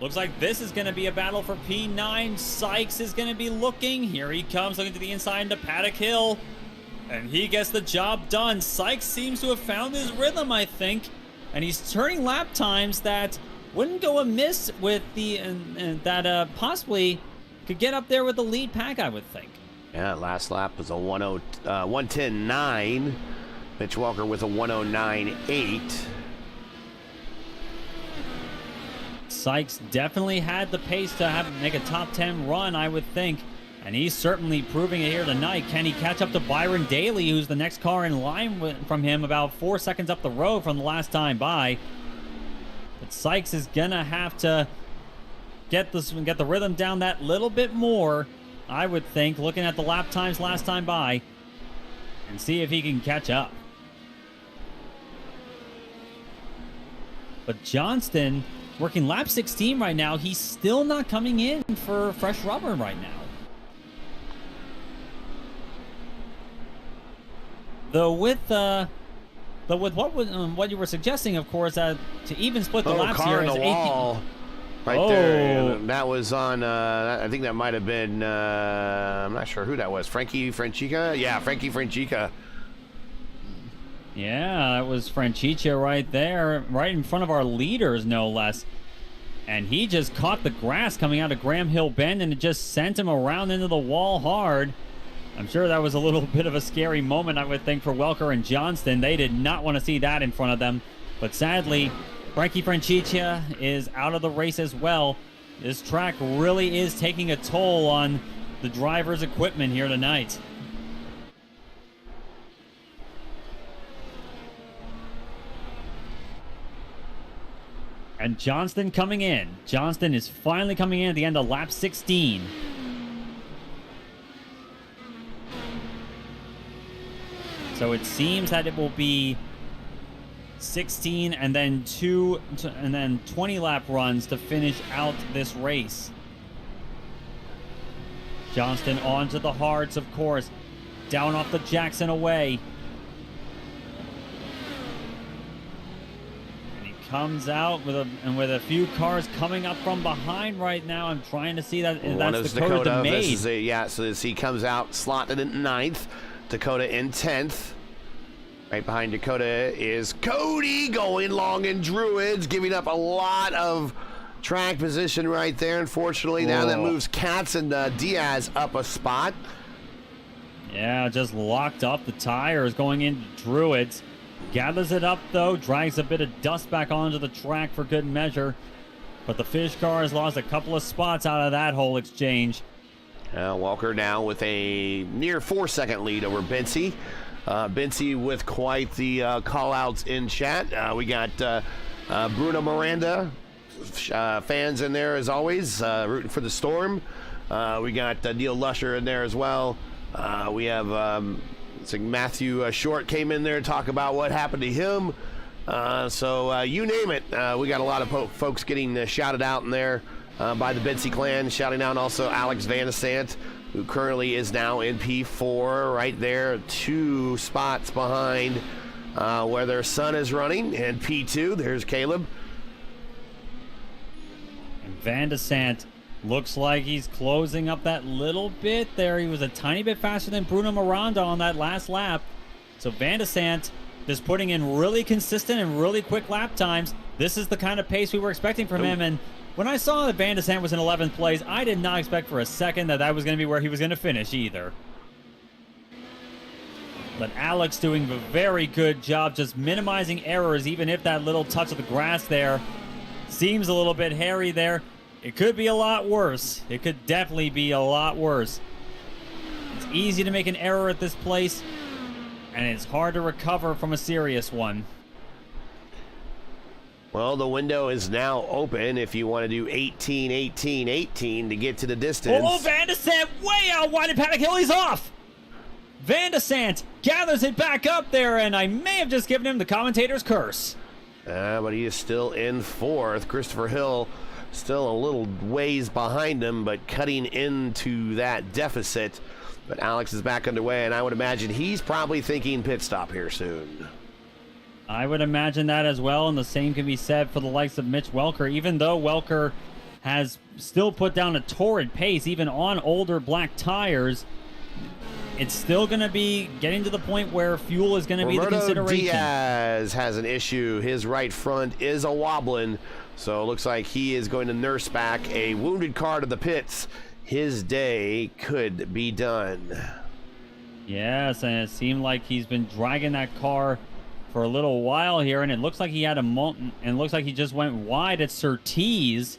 Looks like this is going to be a battle for P9. Sykes is going to be looking. Here he comes, looking to the inside into Paddock Hill. And he gets the job done. Sykes seems to have found his rhythm, I think. And he's turning lap times that wouldn't go amiss with the... that possibly could get up there with the lead pack, I would think. Yeah, last lap was a 110.9. Mitch Welker with a 109.8. Sykes definitely had the pace to make a top 10 run, I would think. And he's certainly proving it here tonight. Can he catch up to Byron Daly, who's the next car in line from him, about 4 seconds up the road from the last time by? But Sykes is going to have to get the rhythm down that little bit more, I would think, looking at the lap times last time by, and see if he can catch up. But Johnston, working lap 16 right now, he's still not coming in for fresh rubber right now. Though with what you were suggesting, of course, to even split the laps car here in the wall right there. That was on. I think that might have been. I'm not sure who that was. Frankie Franchica. Yeah, Frankie Franchica. Yeah, that was Franchica right there, right in front of our leaders, no less. And he just caught the grass coming out of Graham Hill Bend, and it just sent him around into the wall hard. I'm sure that was a little bit of a scary moment, I would think, for Welker and Johnston. They did not want to see that in front of them. But sadly, Frankie Franchica is out of the race as well. This track really is taking a toll on the driver's equipment here tonight. And Johnston coming in. Johnston is finally coming in at the end of lap 16. So it seems that it will be 16 and then 20 lap runs to finish out this race. Johnston onto the hards, of course. Down off the Jackson away. Comes out with a few cars coming up from behind right now. I'm trying to see that. That's Dakota DeMade. So as he comes out, slotted in 9th. Dakota in 10th. Right behind Dakota is Cody going long in Druids, giving up a lot of track position right there. Unfortunately, now that moves Katz and Diaz up a spot. Yeah, just locked up the tires going into Druids. Gathers it up, though, drags a bit of dust back onto the track for good measure. But the Fish car has lost a couple of spots out of that whole exchange. Walker now with a near 4-second lead over Bency. Bency with quite the call-outs in chat. We got Bruno Miranda, fans in there as always, rooting for the Storm. We got Neil Lusher in there as well. We have it's like Matthew Short came in there to talk about what happened to him. So you name it. We got a lot of folks getting shouted out in there by the Bency clan, shouting out also Alex Van de Sant, who currently is now in P4 right there, 2 spots behind where their son is running. And P2, there's Caleb. And Van de Sant looks like he's closing up that little bit there. He was a tiny bit faster than Bruno Miranda on that last lap. So Van de Sant just putting in really consistent and really quick lap times. This is the kind of pace we were expecting from him. And when I saw that Van de Sant was in 11th place, I did not expect for a second that that was going to be where he was going to finish either. But Alex doing a very good job just minimizing errors, even if that little touch of the grass there seems a little bit hairy there. It could be a lot worse. It could definitely be a lot worse. It's easy to make an error at this place, and it's hard to recover from a serious one. Well, the window is now open if you want to do 18, 18, 18 to get to the distance. Oh, Van de Sant way out wide in Paddock Hill. He's off. Van de Sant gathers it back up there, and I may have just given him the commentator's curse. But he is still in 4th. Christopher Hill still a little ways behind him, but cutting into that deficit. But Alex is back underway, and I would imagine he's probably thinking pit stop here soon. I would imagine that as well, and the same can be said for the likes of Mitch Welker. Even though Welker has still put down a torrid pace, even on older black tires, it's still going to be getting to the point where fuel is going to be the consideration. Diaz has an issue. His right front is a wobbling, so it looks like he is going to nurse back a wounded car to the pits. His day could be done. Yes, and it seemed like he's been dragging that car for a little while here, and it looks like he had and it looks like he just went wide at Surtees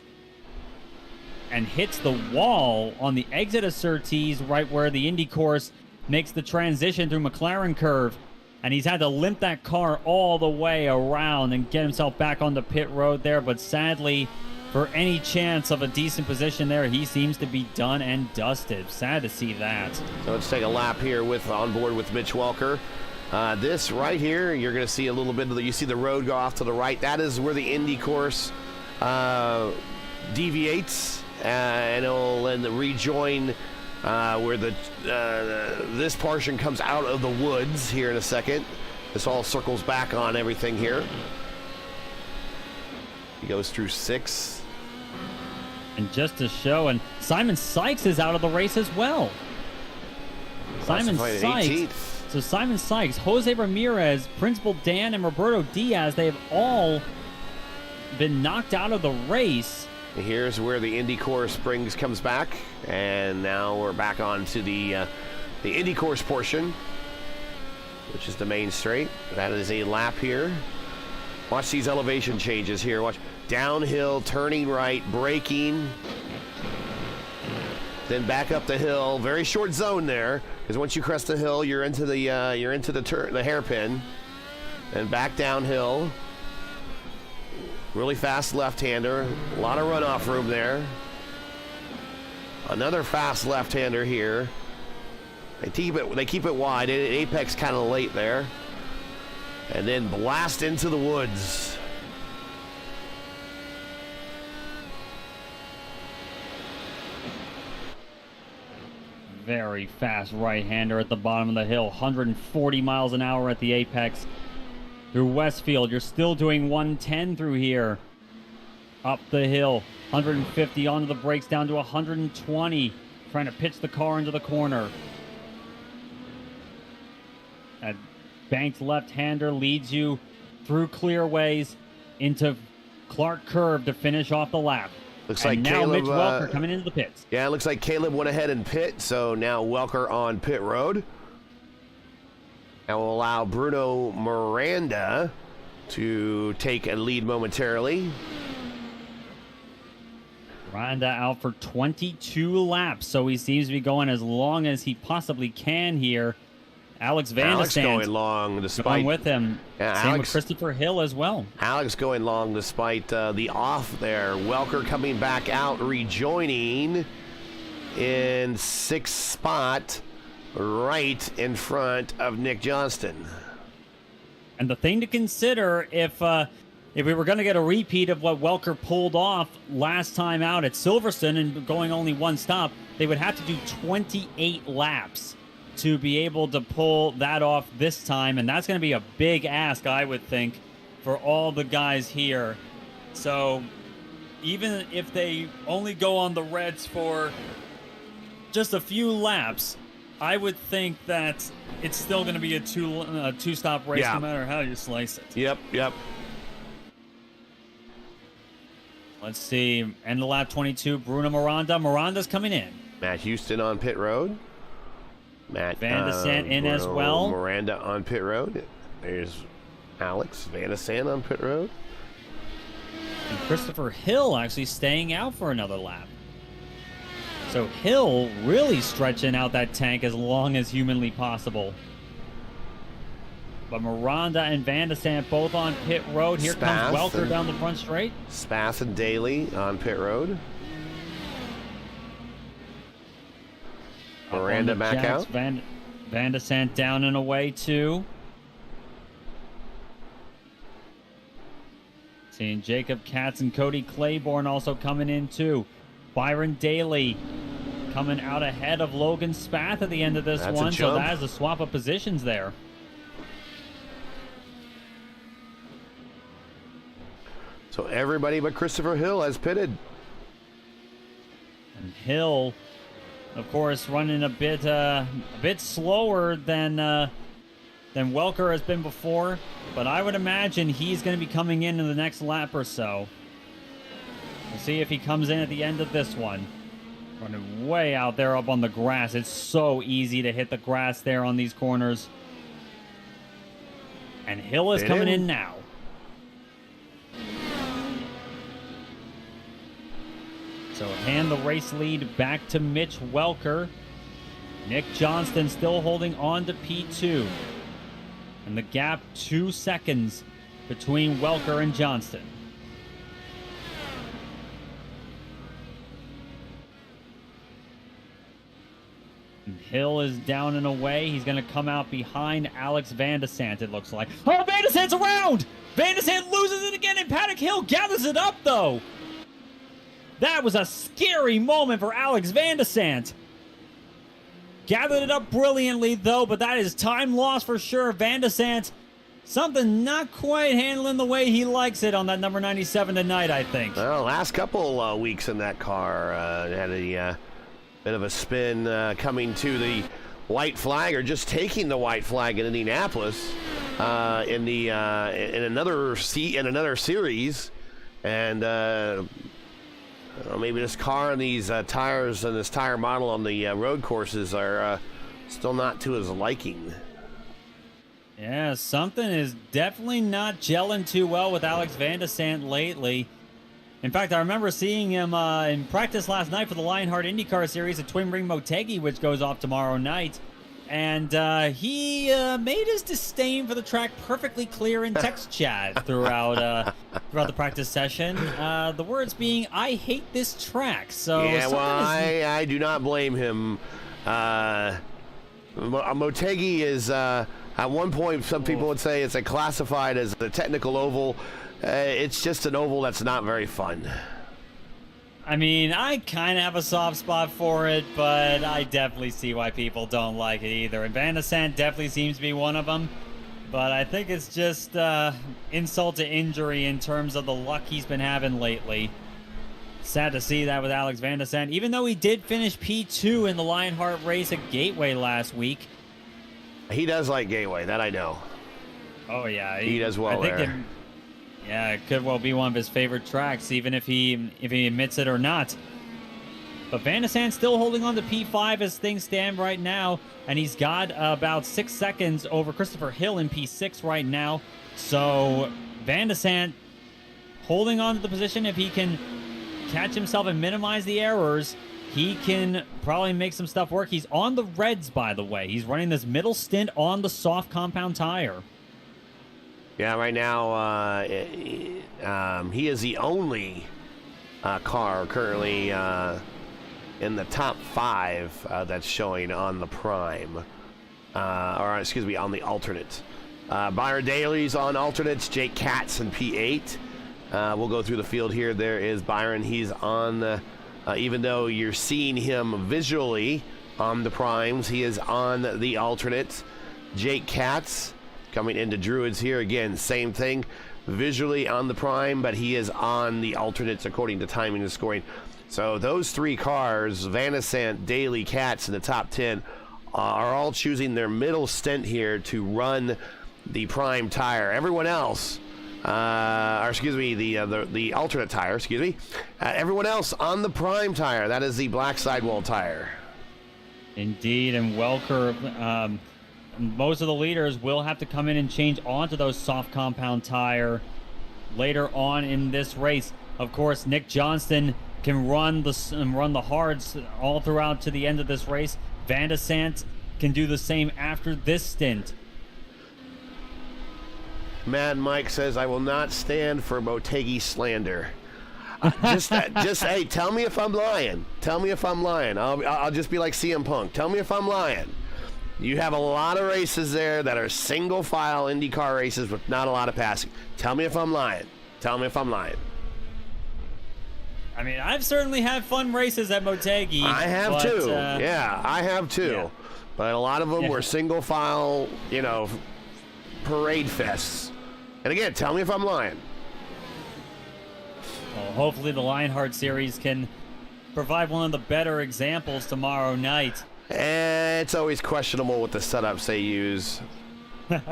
and hits the wall on the exit of Surtees, right where the Indy course makes the transition through McLaren curve, and he's had to limp that car all the way around and get himself back on the pit road there. But sadly, for any chance of a decent position there, he seems to be done and dusted. Sad to see that. So let's take a lap here on board with Mitch Welker. This right here, you're going to see a little bit of you see the road go off to the right. That is where the Indy course deviates, and it'll then rejoin where this portion comes out of the woods here in a second. This all circles back on everything here. He goes through 6. And just to show, and Simon Sykes is out of the race as well. Simon Sykes, Jose Ramirez, Principal Dan, and Roberto Diaz, they have all been knocked out of the race. Here's where the Indy course comes back, and now we're back on to the Indy course portion, which is the main straight. That is a lap here. Watch these elevation changes here. Watch downhill, turning right, braking, then back up the hill. Very short zone there, because once you crest the hill, you're into the the hairpin, and back downhill. Really fast left-hander. A lot of runoff room there. Another fast left-hander here. They keep it wide. Apex kind of late there. And then blast into the woods. Very fast right-hander at the bottom of the hill. 140 miles an hour at the apex. Through Westfield, you're still doing 110 through here. Up the hill, 150 onto the brakes, down to 120. Trying to pitch the car into the corner. That banked left-hander leads you through clearways into Clark Curve to finish off the lap. Looks and like now Caleb, Mitch Welker coming into the pits. Yeah, it looks like Caleb went ahead and pit, so now Welker on pit road. And will allow Bruno Miranda to take a lead momentarily. Miranda out for 22 laps, so he seems to be going as long as he possibly can here. Alex Van de Sant going long despite going with him. Yeah, Same with Christopher Hill as well. Alex going long despite the off there. Welker coming back out, rejoining in 6th spot, right in front of Nick Johnston. And the thing to consider, if we were going to get a repeat of what Welker pulled off last time out at Silverstone and going only one stop, they would have to do 28 laps to be able to pull that off this time. And that's going to be a big ask, I would think, for all the guys here. So even if they only go on the Reds for just a few laps, I would think that it's still going to be a two-stop race, no matter how you slice it. Yep. Let's see. End of lap 22, Bruno Miranda. Miranda's coming in. Matt Houston on pit road. Matt Van de Sant in as well. Miranda on pit road. There's Alex Van de Sant on pit road. And Christopher Hill actually staying out for another lap. So Hill really stretching out that tank as long as humanly possible. But Miranda and Van de Sant both on pit road. Here comes Welker down the front straight. Spath and Daly on pit road. Miranda back out. Van de Sant down and away too. Seeing Jacob Katz and Cody Claiborne also coming in too. Byron Daly coming out ahead of Logan Spath at the end of this one. So that is a swap of positions there. So everybody but Christopher Hill has pitted. And Hill, of course, running a bit slower than Welker has been before, but I would imagine he's going to be coming in the next lap or so. We'll see if he comes in at the end of this one. Running way out there up on the grass. It's so easy to hit the grass there on these corners. And Hill is coming in now. So hand the race lead back to Mitch Welker. Nick Johnston still holding on to P2. And the gap 2 seconds between Welker and Johnston. And Hill is down and away. He's going to come out behind Alex Van de Sant, it looks like. Oh, Van de Sant's around! Van de Sant loses it again, and Paddock Hill gathers it up, though. That was a scary moment for Alex Van de Sant. Gathered it up brilliantly, though, but that is time lost for sure. Van de Sant, something not quite handling the way he likes it on that number 97 tonight, I think. Well, last couple weeks in that car had a bit of a spin coming to the white flag, or just taking the white flag in Indianapolis in another series, and maybe this car and these tires and this tire model on the road courses are still not to his liking. Yeah, something is definitely not gelling too well with Alex Van de Sant lately. In fact, I remember seeing him in practice last night for the Lionheart IndyCar Series at Twin Ring Motegi, which goes off tomorrow night. And he made his disdain for the track perfectly clear in text chat throughout the practice session. The words being, "I hate this track." So yeah, well, I do not blame him. Motegi is at one point, some people would say it's classified as a technical oval. It's just an oval that's not very fun. I mean, I kind of have a soft spot for it, but I definitely see why people don't like it either. And Van de Sant definitely seems to be one of them. But I think it's just insult to injury in terms of the luck he's been having lately. Sad to see that with Alex Van de Sant. Even though he did finish P2 in the Lionheart race at Gateway last week. He does like Gateway, that I know. Oh, yeah. He does well there. Yeah, it could well be one of his favorite tracks, even if he admits it or not. But Van de Sant still holding on to P5 as things stand right now, and he's got about 6 seconds over Christopher Hill in P6 right now. So Van de Sant holding on to the position. If he can catch himself and minimize the errors, he can probably make some stuff work. He's on the Reds, by the way. He's running this middle stint on the soft compound tire. Yeah, right now he is the only car currently in the top 5 that's showing on the prime, or excuse me, on the alternate. Byron Daly's on alternates. Jake Katz in P8. We'll go through the field here. There is Byron. He's on the, even though you're seeing him visually on the primes, he is on the alternates. Jake Katz coming into Druids here again, same thing, visually on the prime, but he is on the alternates according to timing and scoring. So those 3 cars, Van de Sant, Daly, Katz in the top 10, are all choosing their middle stint here to run the prime tire. Everyone else, or excuse me, the alternate tire, excuse me. Everyone else on the prime tire. That is the black sidewall tire. Indeed, and Welker, most of the leaders will have to come in and change onto those soft compound tire later on in this race. Of course, Nick Johnston can run the hards all throughout to the end of this race. Van de Sant can do the same after this stint. Mad Mike says, I will not stand for Motegi slander. Just hey, tell me if I'm lying. Tell me if I'm lying. I'll just be like CM Punk. Tell me if I'm lying. You have a lot of races there that are single file IndyCar races with not a lot of passing. Tell me if I'm lying. Tell me if I'm lying. I mean, I've certainly had fun races at Motegi. I have too. Yeah, I have too. Yeah. But a lot of them were single file, parade fests. And again, tell me if I'm lying. Well, hopefully the Lionheart series can provide one of the better examples tomorrow night. It's always questionable what the setups they use. Just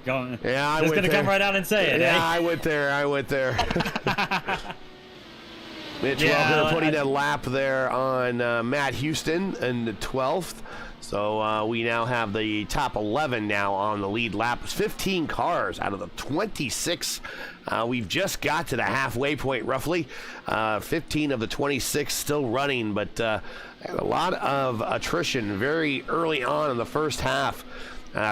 going to come right out and say it. Yeah, I went there. Mitch Welker putting a lap there on Matt Houston in the 12th. So we now have the top 11 now on the lead lap. 15 cars out of the 26. We've just got to the halfway point, roughly. 15 of the 26 still running, but a lot of attrition very early on in the first half.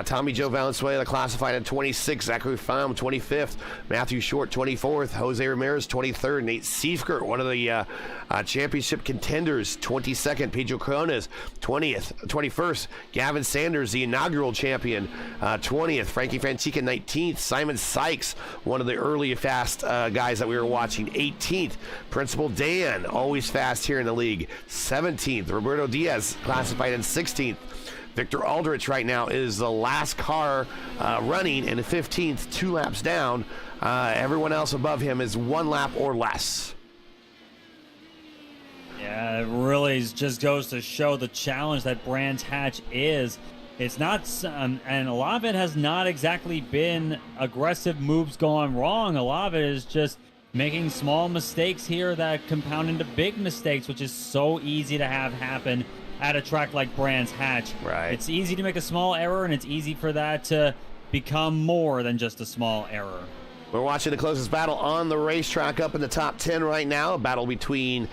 Tommy Joe Valenzuela classified at 26, Zachary Pham 25th, Matthew Short 24th, Jose Ramirez 23rd, Nate Seifert, one of the championship contenders, 22nd, Pedro Coronas 21st, Gavin Sanders, the inaugural champion, 20th, Frankie Franchica 19th, Simon Sykes, one of the early fast guys that we were watching, 18th, Principal Dan, always fast here in the league, 17th, Roberto Diaz classified in 16th, Victor Aldrich right now is the last car running in the 15th, 2 laps down. Everyone else above him is 1 lap or less. Yeah, it really just goes to show the challenge that Brands Hatch is. It's not, and a lot of it has not exactly been aggressive moves gone wrong. A lot of it is just making small mistakes here that compound into big mistakes, which is so easy to have happen at a track like Brands Hatch. Right. It's easy to make a small error, and it's easy for that to become more than just a small error. We're watching the closest battle on the racetrack up in the top 10 right now. A battle between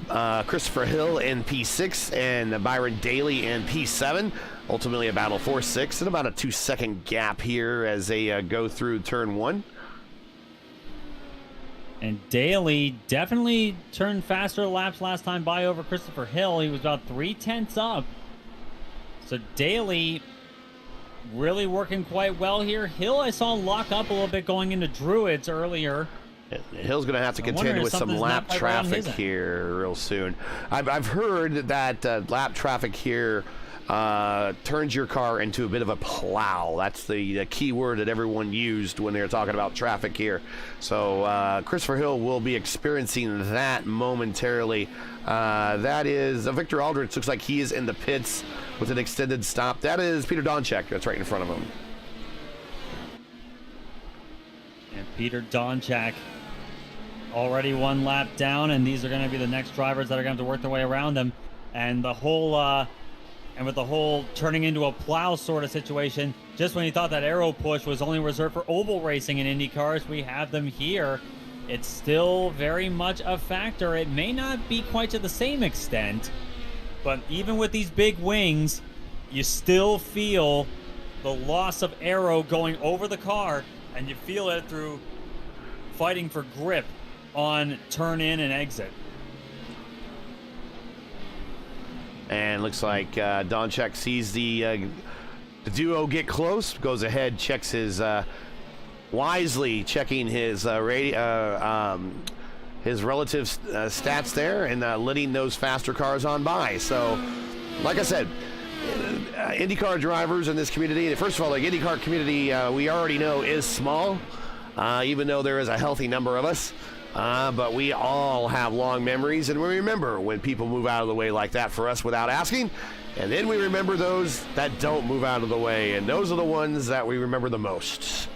Christopher Hill in P6 and Byron Daly in P7. Ultimately a battle for 6 and about a 2-second gap here as they go through turn 1. And Daly definitely turned faster laps last time by over Christopher Hill. He was about 0.3 up. So Daly really working quite well here. Hill I saw lock up a little bit going into Druids earlier. Hill's going to have to contend with some lap traffic here real soon. I've heard that lap traffic here turns your car into a bit of a plow. That's the key word that everyone used when they were talking about traffic here. So Christopher Hill will be experiencing that momentarily. That is Victor Aldrich. Looks like he is in the pits with an extended stop. That is Peter Donchek. That's right in front of him. And Peter Donchak already 1 lap down, and these are going to be the next drivers that are going to have to work their way around them. And the whole and with the whole turning into a plow sort of situation, just when you thought that aero push was only reserved for oval racing in Indy cars, we have them here it's still very much a factor. It may not be quite to the same extent, but even with these big wings, you still feel the loss of aero going over the car, and you feel it through fighting for grip on turn in and exit. And looks like Donchek sees the duo get close, goes ahead, checks his wisely checking his relative stats there, and letting those faster cars on by. So, like I said, IndyCar drivers in this community, first of all, the IndyCar community we already know is small, even though there is a healthy number of us. But we all have long memories, and we remember when people move out of the way like that for us without asking, and then we remember those that don't move out of the way, and those are the ones that we remember the most.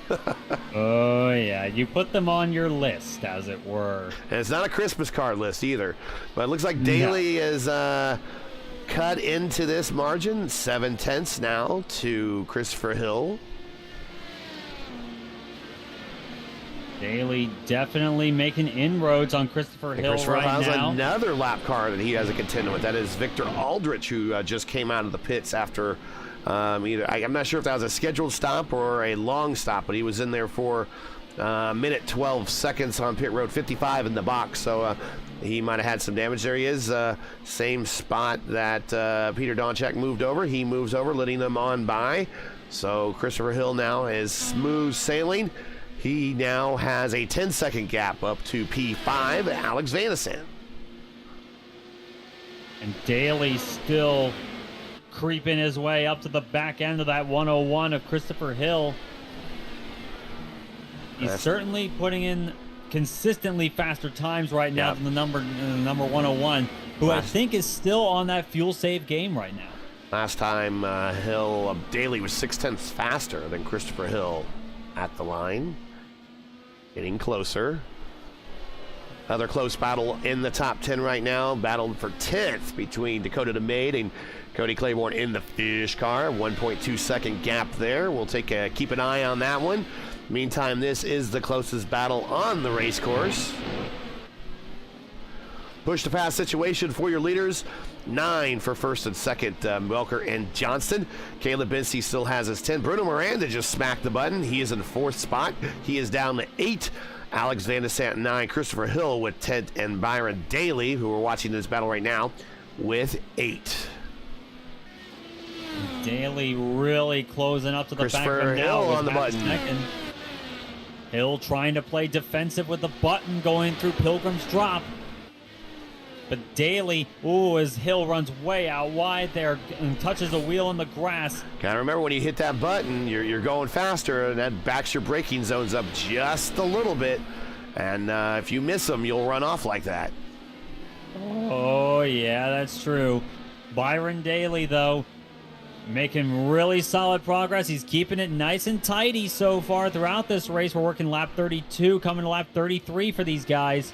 Oh, yeah. You put them on your list, as it were. And it's not a Christmas card list either, but it looks like Daly is cut into this margin, 7/10 now to Christopher Hill. Daly definitely making inroads on Christopher Hill Christopher right has now. another lap car that he has a contender with. That is Victor Aldrich, who just came out of the pits after I'm not sure if that was a scheduled stop or a long stop, but he was in there for minute 12 seconds on pit road 55 in the box. So he might have had some damage. There he is, same spot that Peter Donchek moved over. He moves over, letting them on by. So Christopher Hill now is smooth sailing. He now has a 10-second gap up to P5, Alex Van de Sande. And Daly still creeping his way up to the back end of that 101 of Christopher Hill. He's certainly putting in consistently faster times right now than the number 101, who I think is still on that fuel save game right now. Last time Daly was 0.6 faster than Christopher Hill at the line. Getting closer. Another close battle in the top 10 right now. Battled for 10th between Dakota DeMade and Cody Claiborne in the Fish car. 1.2 second gap there. We'll keep an eye on that one. Meantime, this is the closest battle on the race course. Push to pass situation for your leaders. 9 for first and second, Welker and Johnston. Caleb Binsey still has his 10. Bruno Miranda just smacked the button. He is in 4th spot. He is down to 8. Alex Van de Sande 9. Christopher Hill with 10th, and Byron Daly, who we're watching this battle right now, with 8. Daly really closing up to the back Christopher of Hill now on the button. Second. Hill trying to play defensive with the button going through Pilgrim's Drop. But Daly, as Hill runs way out wide there and touches a wheel in the grass. Gotta remember, when you hit that button, you're going faster, and that backs your braking zones up just a little bit. And if you miss them, you'll run off like that. Oh, yeah, that's true. Byron Daly, though, making really solid progress. He's keeping it nice and tidy so far throughout this race. We're working lap 32, coming to lap 33 for these guys.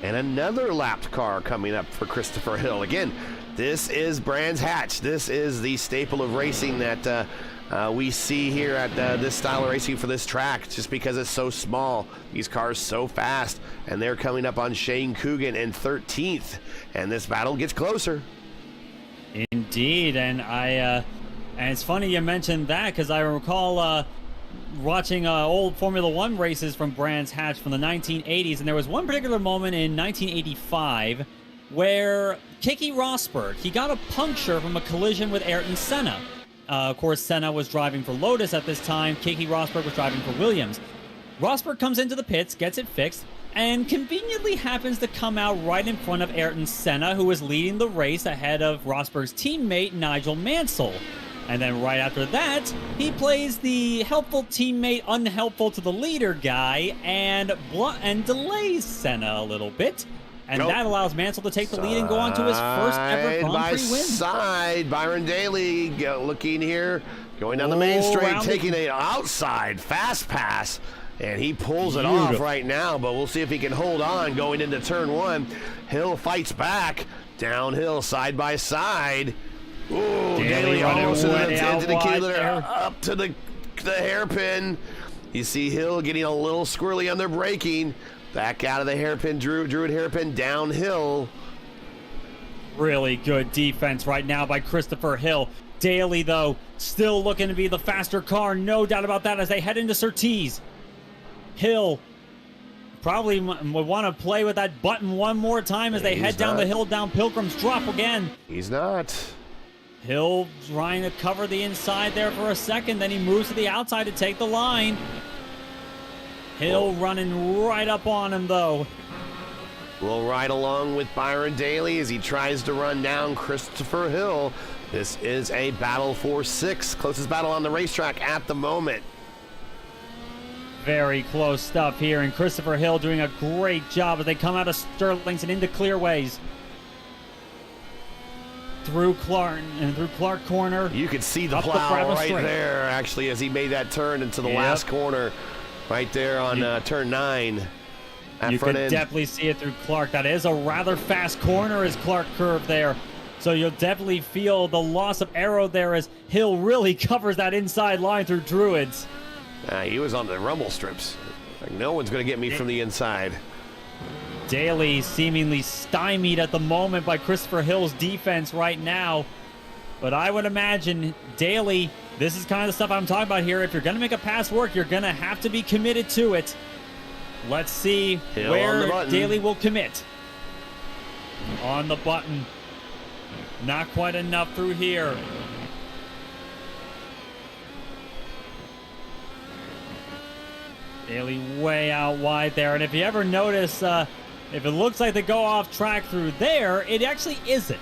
And another lapped car coming up for Christopher Hill. Again, this is Brands Hatch. This is the staple of racing that we see here at this style of racing for this track, just because it's so small. These cars so fast, and they're coming up on Shane Coogan in 13th, and this battle gets closer. Indeed, and and it's funny you mentioned that, because I recall watching old Formula One races from Brands Hatch from the 1980s, and there was one particular moment in 1985 where Keke Rosberg, he got a puncture from a collision with Ayrton Senna. Of course, Senna was driving for Lotus at this time. Keke Rosberg was driving for Williams. Rosberg comes into the pits, gets it fixed, and conveniently happens to come out right in front of Ayrton Senna, who was leading the race ahead of Rosberg's teammate, Nigel Mansell. And then right after that, he plays the helpful teammate, unhelpful to the leader guy, and delays Senna a little bit. And that allows Mansell to take the lead and go on to his first ever Grand Prix win. Side, Byron Daly looking here, going down the main straight, taking an outside fast pass. And he pulls it off right now, but we'll see if he can hold on going into turn 1. Hill fights back, downhill, side by side. Ooh, Daly almost into the key there, up to the hairpin. You see Hill getting a little squirrely on their braking, Back out of the hairpin, Druid hairpin, downhill. Really good defense right now by Christopher Hill. Daly, though, still looking to be the faster car. No doubt about that as they head into Surtees. Hill probably would want to play with that button one more time as they head down the hill, down Pilgrim's Drop again. He's not. Hill trying to cover the inside there for a second. Then he moves to the outside to take the line. Hill running right up on him, though. We'll ride along with Byron Daly as he tries to run down Christopher Hill. This is a battle for 6th. Closest battle on the racetrack at the moment. Very close stuff here, and Christopher Hill doing a great job as they come out of Sterling's and into clearways. Through Clark Corner. You could see the plow right there, actually, as he made that turn into the last corner. Right there on turn 9. You could definitely see it through Clark. That is a rather fast corner as Clark curved there. So you'll definitely feel the loss of aero there as Hill really covers that inside line through Druids. He was on the rumble strips. Like, no one's going to get me from the inside. Daly seemingly stymied at the moment by Christopher Hill's defense right now. But I would imagine Daly, this is kind of the stuff I'm talking about here. If you're going to make a pass work, you're going to have to be committed to it. Let's see where Daly will commit. On the button. Not quite enough through here. Daly way out wide there. And if you ever notice, if it looks like they go off track through there, it actually isn't.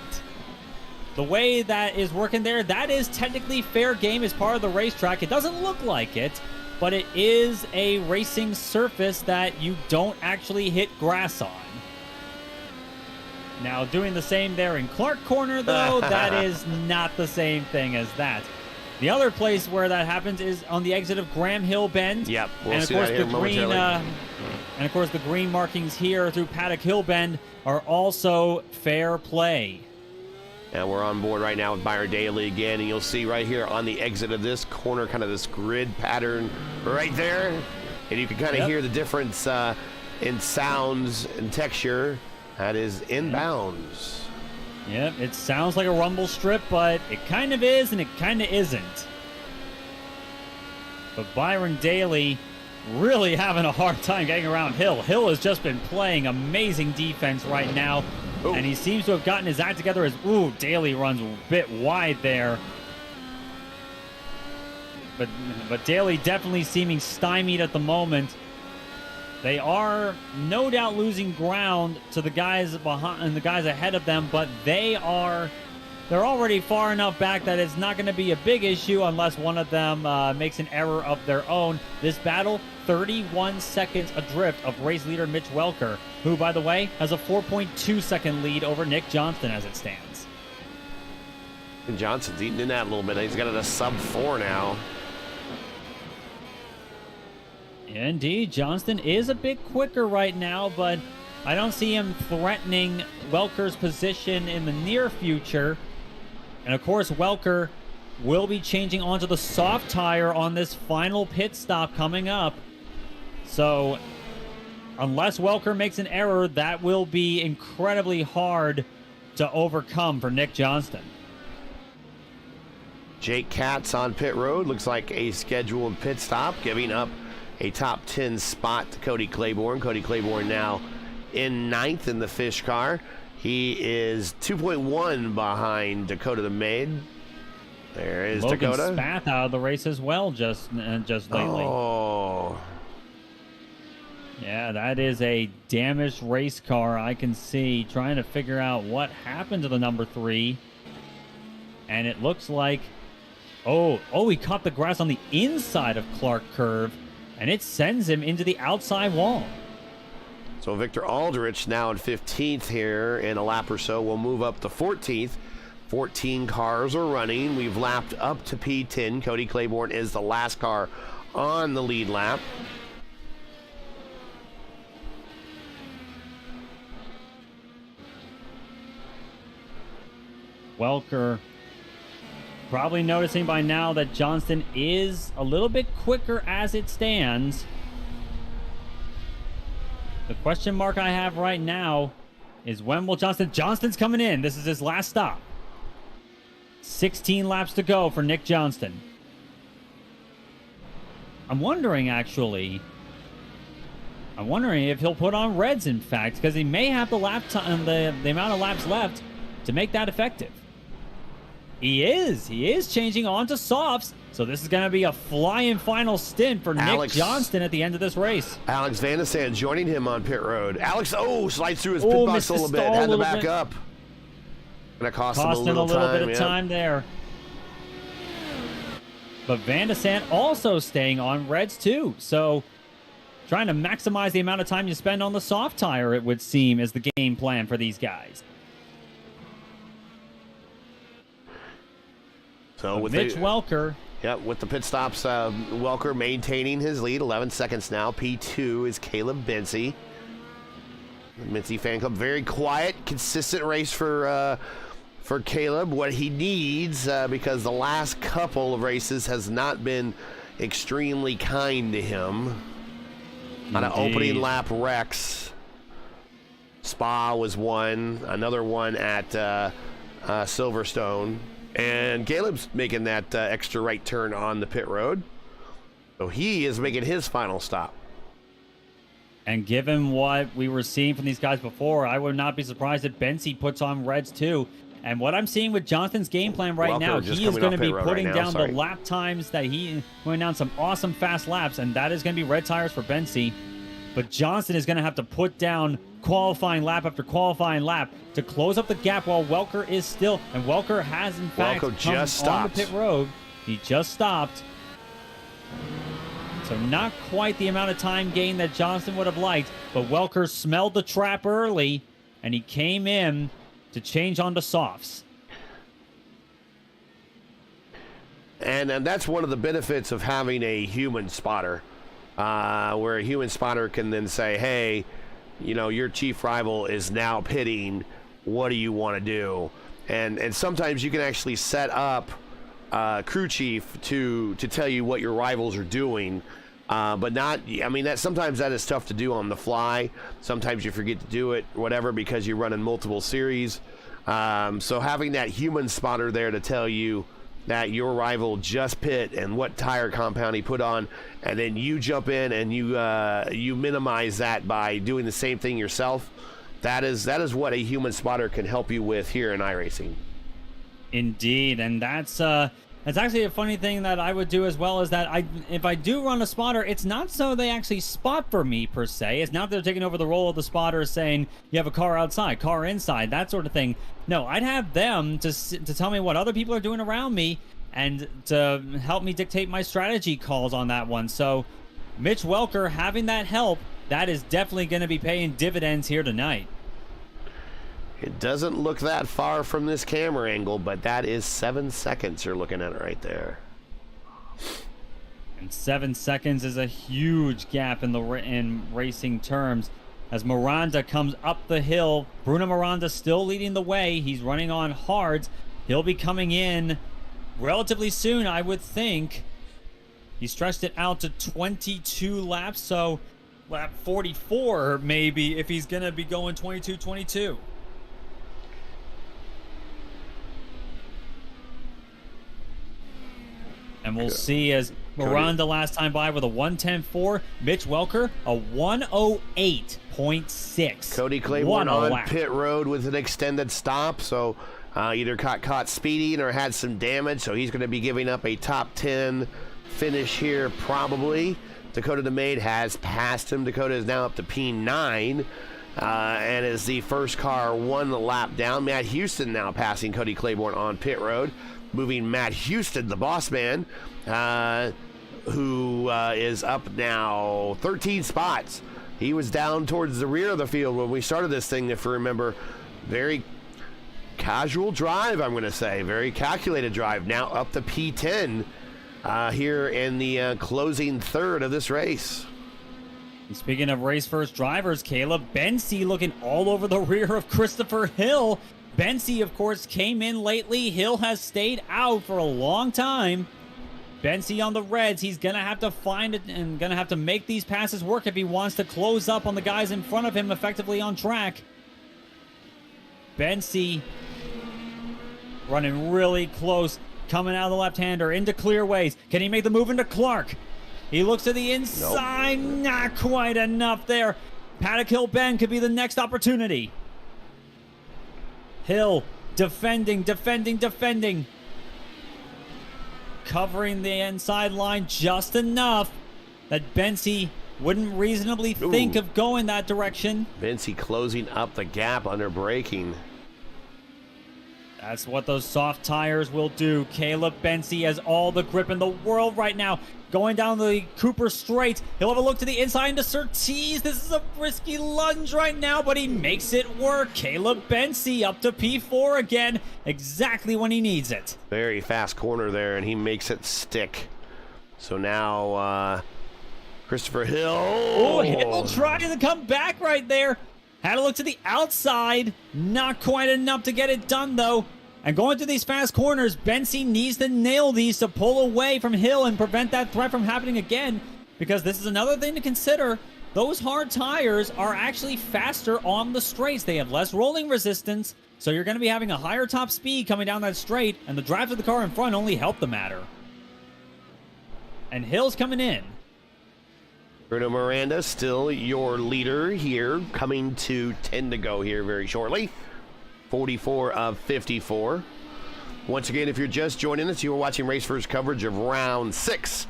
The way that is working there, that is technically fair game as part of the racetrack. It doesn't look like it, but it is a racing surface that you don't actually hit grass on. Now, doing the same there in Clark Corner, though, that is not the same thing as that. The other place where that happens is on the exit of Graham Hill Bend. Yep, we'll see that here momentarily. And of course, the green markings here through Paddock Hill Bend are also fair play. And we're on board right now with Byron Daly again, and you'll see right here on the exit of this corner, kind of this grid pattern right there. And you can kind of hear the difference in sounds and texture. That is inbounds. Yep, it sounds like a rumble strip, but it kind of is and it kind of isn't. But Byron Daly really having a hard time getting around Hill. Hill has just been playing amazing defense right now. Ooh. And he seems to have gotten his act together as, Daly runs a bit wide there. But Daly definitely seeming stymied at the moment. They are no doubt losing ground to the guys behind and the guys ahead of them, but they're already far enough back that it's not going to be a big issue unless one of them makes an error of their own. This battle, 31 seconds adrift of race leader Mitch Welker, who, by the way, has a 4.2 second lead over Nick Johnston as it stands. And Johnston's eating in that a little bit. He's got it a sub-4 now. Indeed, Johnston is a bit quicker right now, but I don't see him threatening Welker's position in the near future. And of course, Welker will be changing onto the soft tire on this final pit stop coming up. So, unless Welker makes an error, that will be incredibly hard to overcome for Nick Johnston. Jake Katz on pit road. Looks like a scheduled pit stop, giving up a top 10 spot to Cody Claiborne. Cody Claiborne now in 9th in the Fish car. He is 2.1 behind Dakota the Maid. There is Logan Dakota. Spath out of the race as well just lately. Oh. Yeah, that is a damaged race car. I can see trying to figure out what happened to the number 3. And it looks like, he caught the grass on the inside of Clark Curve. And it sends him into the outside wall. So Victor Aldrich now in 15th here in a lap or so. We'll move up to 14th. 14 cars are running. We've lapped up to P10. Cody Claiborne is the last car on the lead lap. Welker probably noticing by now that Johnston is a little bit quicker as it stands. The question mark I have right now is when will Johnston's coming in. This is his last stop. 16 laps to go for Nick Johnston. I'm wondering if he'll put on reds, in fact, because he may have the lap time, the amount of laps left to make that effective. He is changing on to softs, so this is going to be a flying final stint for Nick Johnston at the end of this race. Alex Van de Sande joining him on pit road. Alex, slides through his pit box a little bit, had to back up. Gonna cost him a little bit of time there. But Van de Sande also staying on reds too, so trying to maximize the amount of time you spend on the soft tire, it would seem, is the game plan for these guys. So with Mitch Welker. Yeah, with the pit stops, Welker maintaining his lead, 11 seconds now. P2 is Caleb Benzie. Mincy Fan Club, very quiet, consistent race for Caleb. What he needs, because the last couple of races has not been extremely kind to him. On an opening lap wrecks. Spa was one, another one at Silverstone. And Caleb's making that extra right turn on the pit road. So he is making his final stop. And given what we were seeing from these guys before, I would not be surprised if Benzie puts on reds too. And what I'm seeing with Johnston's game plan right now, he is going to be putting down the lap times that he going down some awesome fast laps, and that is going to be red tires for Benzie. But Johnston is going to have to put down qualifying lap after qualifying lap to close up the gap while Welker is still. And Welker has, in fact, come on the pit road. He just stopped. So not quite the amount of time gain that Johnston would have liked, but Welker smelled the trap early, and he came in to change onto softs. And that's one of the benefits of having a human spotter, where a human spotter can then say, hey, you know, your chief rival is now pitting. What do you want to do? And sometimes you can actually set up crew chief to tell you what your rivals are doing. But not, I mean, sometimes that is tough to do on the fly. Sometimes you forget to do it, whatever, because you're running multiple series. So having that human spotter there to tell you that your rival just pit and what tire compound he put on, and then you jump in and you minimize that by doing the same thing yourself. That is what a human spotter can help you with here in iRacing. Indeed, and that's actually a funny thing that I would do as well, is that if I do run a spotter, it's not so they actually spot for me per se. It's not that they're taking over the role of the spotter, saying you have a car outside, car inside, that sort of thing. No, I'd have them to tell me what other people are doing around me and to help me dictate my strategy calls on that one. So Mitch Welker having that help, that is definitely going to be paying dividends here tonight. It doesn't look that far from this camera angle, but that is 7 seconds you're looking at it right there. And 7 seconds is a huge gap in racing terms. As Miranda comes up the hill, Bruno Miranda still leading the way. He's running on hards. He'll be coming in relatively soon, I would think. He stretched it out to 22 laps, so lap 44 maybe, if he's going to be going 22-22. And we'll see as Miranda last time by with a 1:10.4. Mitch Welker, a 1:08.6. Cody Claiborne on pit road with an extended stop, so either got caught speeding or had some damage, so he's going to be giving up a top 10 finish here probably. Dakota DeMaid has passed him. Dakota is now up to P9 and is the first car 1 lap down. Matt Houston now passing Cody Claiborne on pit road, moving Matt Houston, the boss man, who is up now 13 spots. He was down towards the rear of the field when we started this thing, if you remember. Very casual drive, I'm going to say. Very calculated drive. Now up to P10 here in the closing third of this race. And speaking of RaceVerse drivers, Caleb Benzie looking all over the rear of Christopher Hill. Benzie, of course, came in lately. Hill has stayed out for a long time. Bensi on the Reds. He's going to have to find it and going to have to make these passes work if he wants to close up on the guys in front of him effectively on track. Bensi running really close, coming out of the left-hander into clearways. Can he make the move into Clark? He looks to the inside. Nope. Not quite enough there. Paddock Hill Bend could be the next opportunity. Hill defending. Covering the inside line just enough that Bensi wouldn't reasonably think of going that direction. Bensi closing up the gap under braking. That's what those soft tires will do. Caleb Bensi has all the grip in the world right now. Going down the Cooper Straight. He'll have a look to the inside into Surtees. This is a risky lunge right now, but he makes it work. Caleb Bensi up to P4 again, exactly when he needs it. Very fast corner there, and he makes it stick. So now Christopher Hill. Oh, Hill trying to come back right there. Had a look to the outside. Not quite enough to get it done, though. And going through these fast corners, Bensi needs to nail these to pull away from Hill and prevent that threat from happening again. Because this is another thing to consider. Those hard tires are actually faster on the straights. They have less rolling resistance. So you're going to be having a higher top speed coming down that straight. And the drive of the car in front only helped the matter. And Hill's coming in. Bruno Miranda still your leader here, coming to 10 to go here very shortly. 44 of 54. Once again, if you're just joining us, you are watching RaceVerse coverage of round 6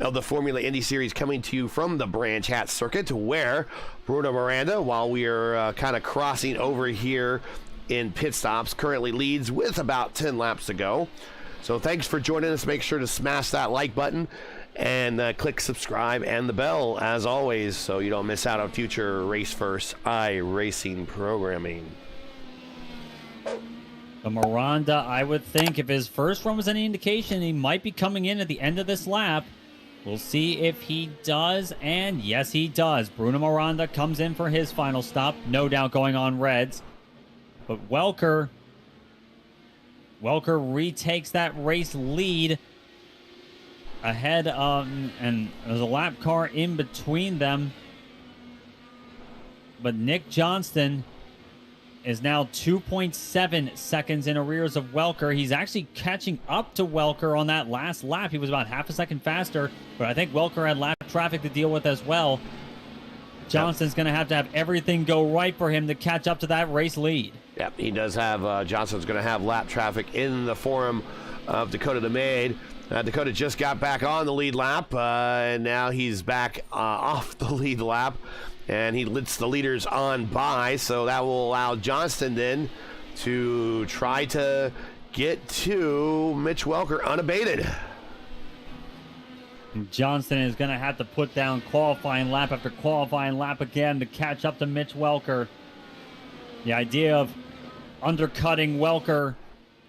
of the Formula Indy Series, coming to you from the Branch Hatch circuit, where Bruno Miranda, while we are kind of crossing over here in pit stops, currently leads with about 10 laps to go. So thanks for joining us. Make sure to smash that like button and click subscribe and the bell, as always, so you don't miss out on future RaceVerse iRacing programming. But Miranda, I would think if his first run was any indication, he might be coming in at the end of this lap. We'll see if he does, and yes, he does. Bruno Miranda comes in for his final stop, no doubt going on Reds. But Welker retakes that race lead ahead of, and there's a lap car in between them. But Nick Johnston is now 2.7 seconds in arrears of Welker. He's actually catching up to Welker on that last lap. He was about half a second faster, but I think Welker had lap traffic to deal with as well. Johnston's going to have everything go right for him to catch up to that race lead. Yep, he does have, Johnston's going to have lap traffic in the forum of Dakota DeMaid. Dakota just got back on the lead lap, and now he's back off the lead lap. And he lets the leaders on by, so that will allow Johnston then to try to get to Mitch Welker unabated. Johnston is going to have to put down qualifying lap after qualifying lap again to catch up to Mitch Welker. The idea of undercutting Welker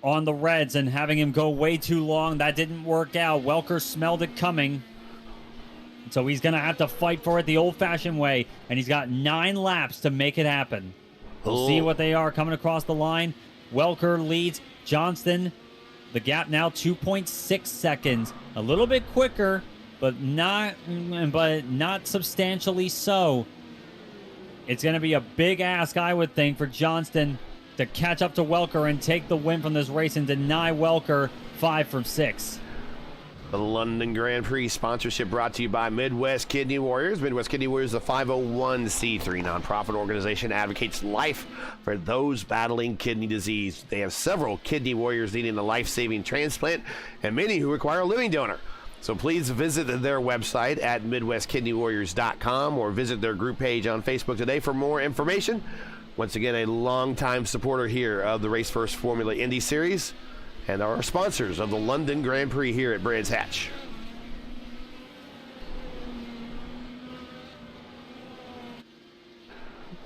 on the Reds and having him go way too long, that didn't work out. Welker smelled it coming. So he's going to have to fight for it the old-fashioned way, and he's got 9 laps to make it happen. We'll see what they are coming across the line. Welker leads Johnston. The gap now 2.6 seconds. A little bit quicker, but not substantially so. It's going to be a big ask, I would think, for Johnston to catch up to Welker and take the win from this race and deny Welker 5 from 6. The London Grand Prix sponsorship brought to you by Midwest Kidney Warriors. Midwest Kidney Warriors, the 501c3 nonprofit organization, advocates life for those battling kidney disease. They have several kidney warriors needing a life-saving transplant and many who require a living donor. So please visit their website at MidwestKidneyWarriors.com or visit their group page on Facebook today for more information. Once again, a longtime supporter here of the RaceVerse Formula Indy Series, and are sponsors of the London Grand Prix here at Brands Hatch.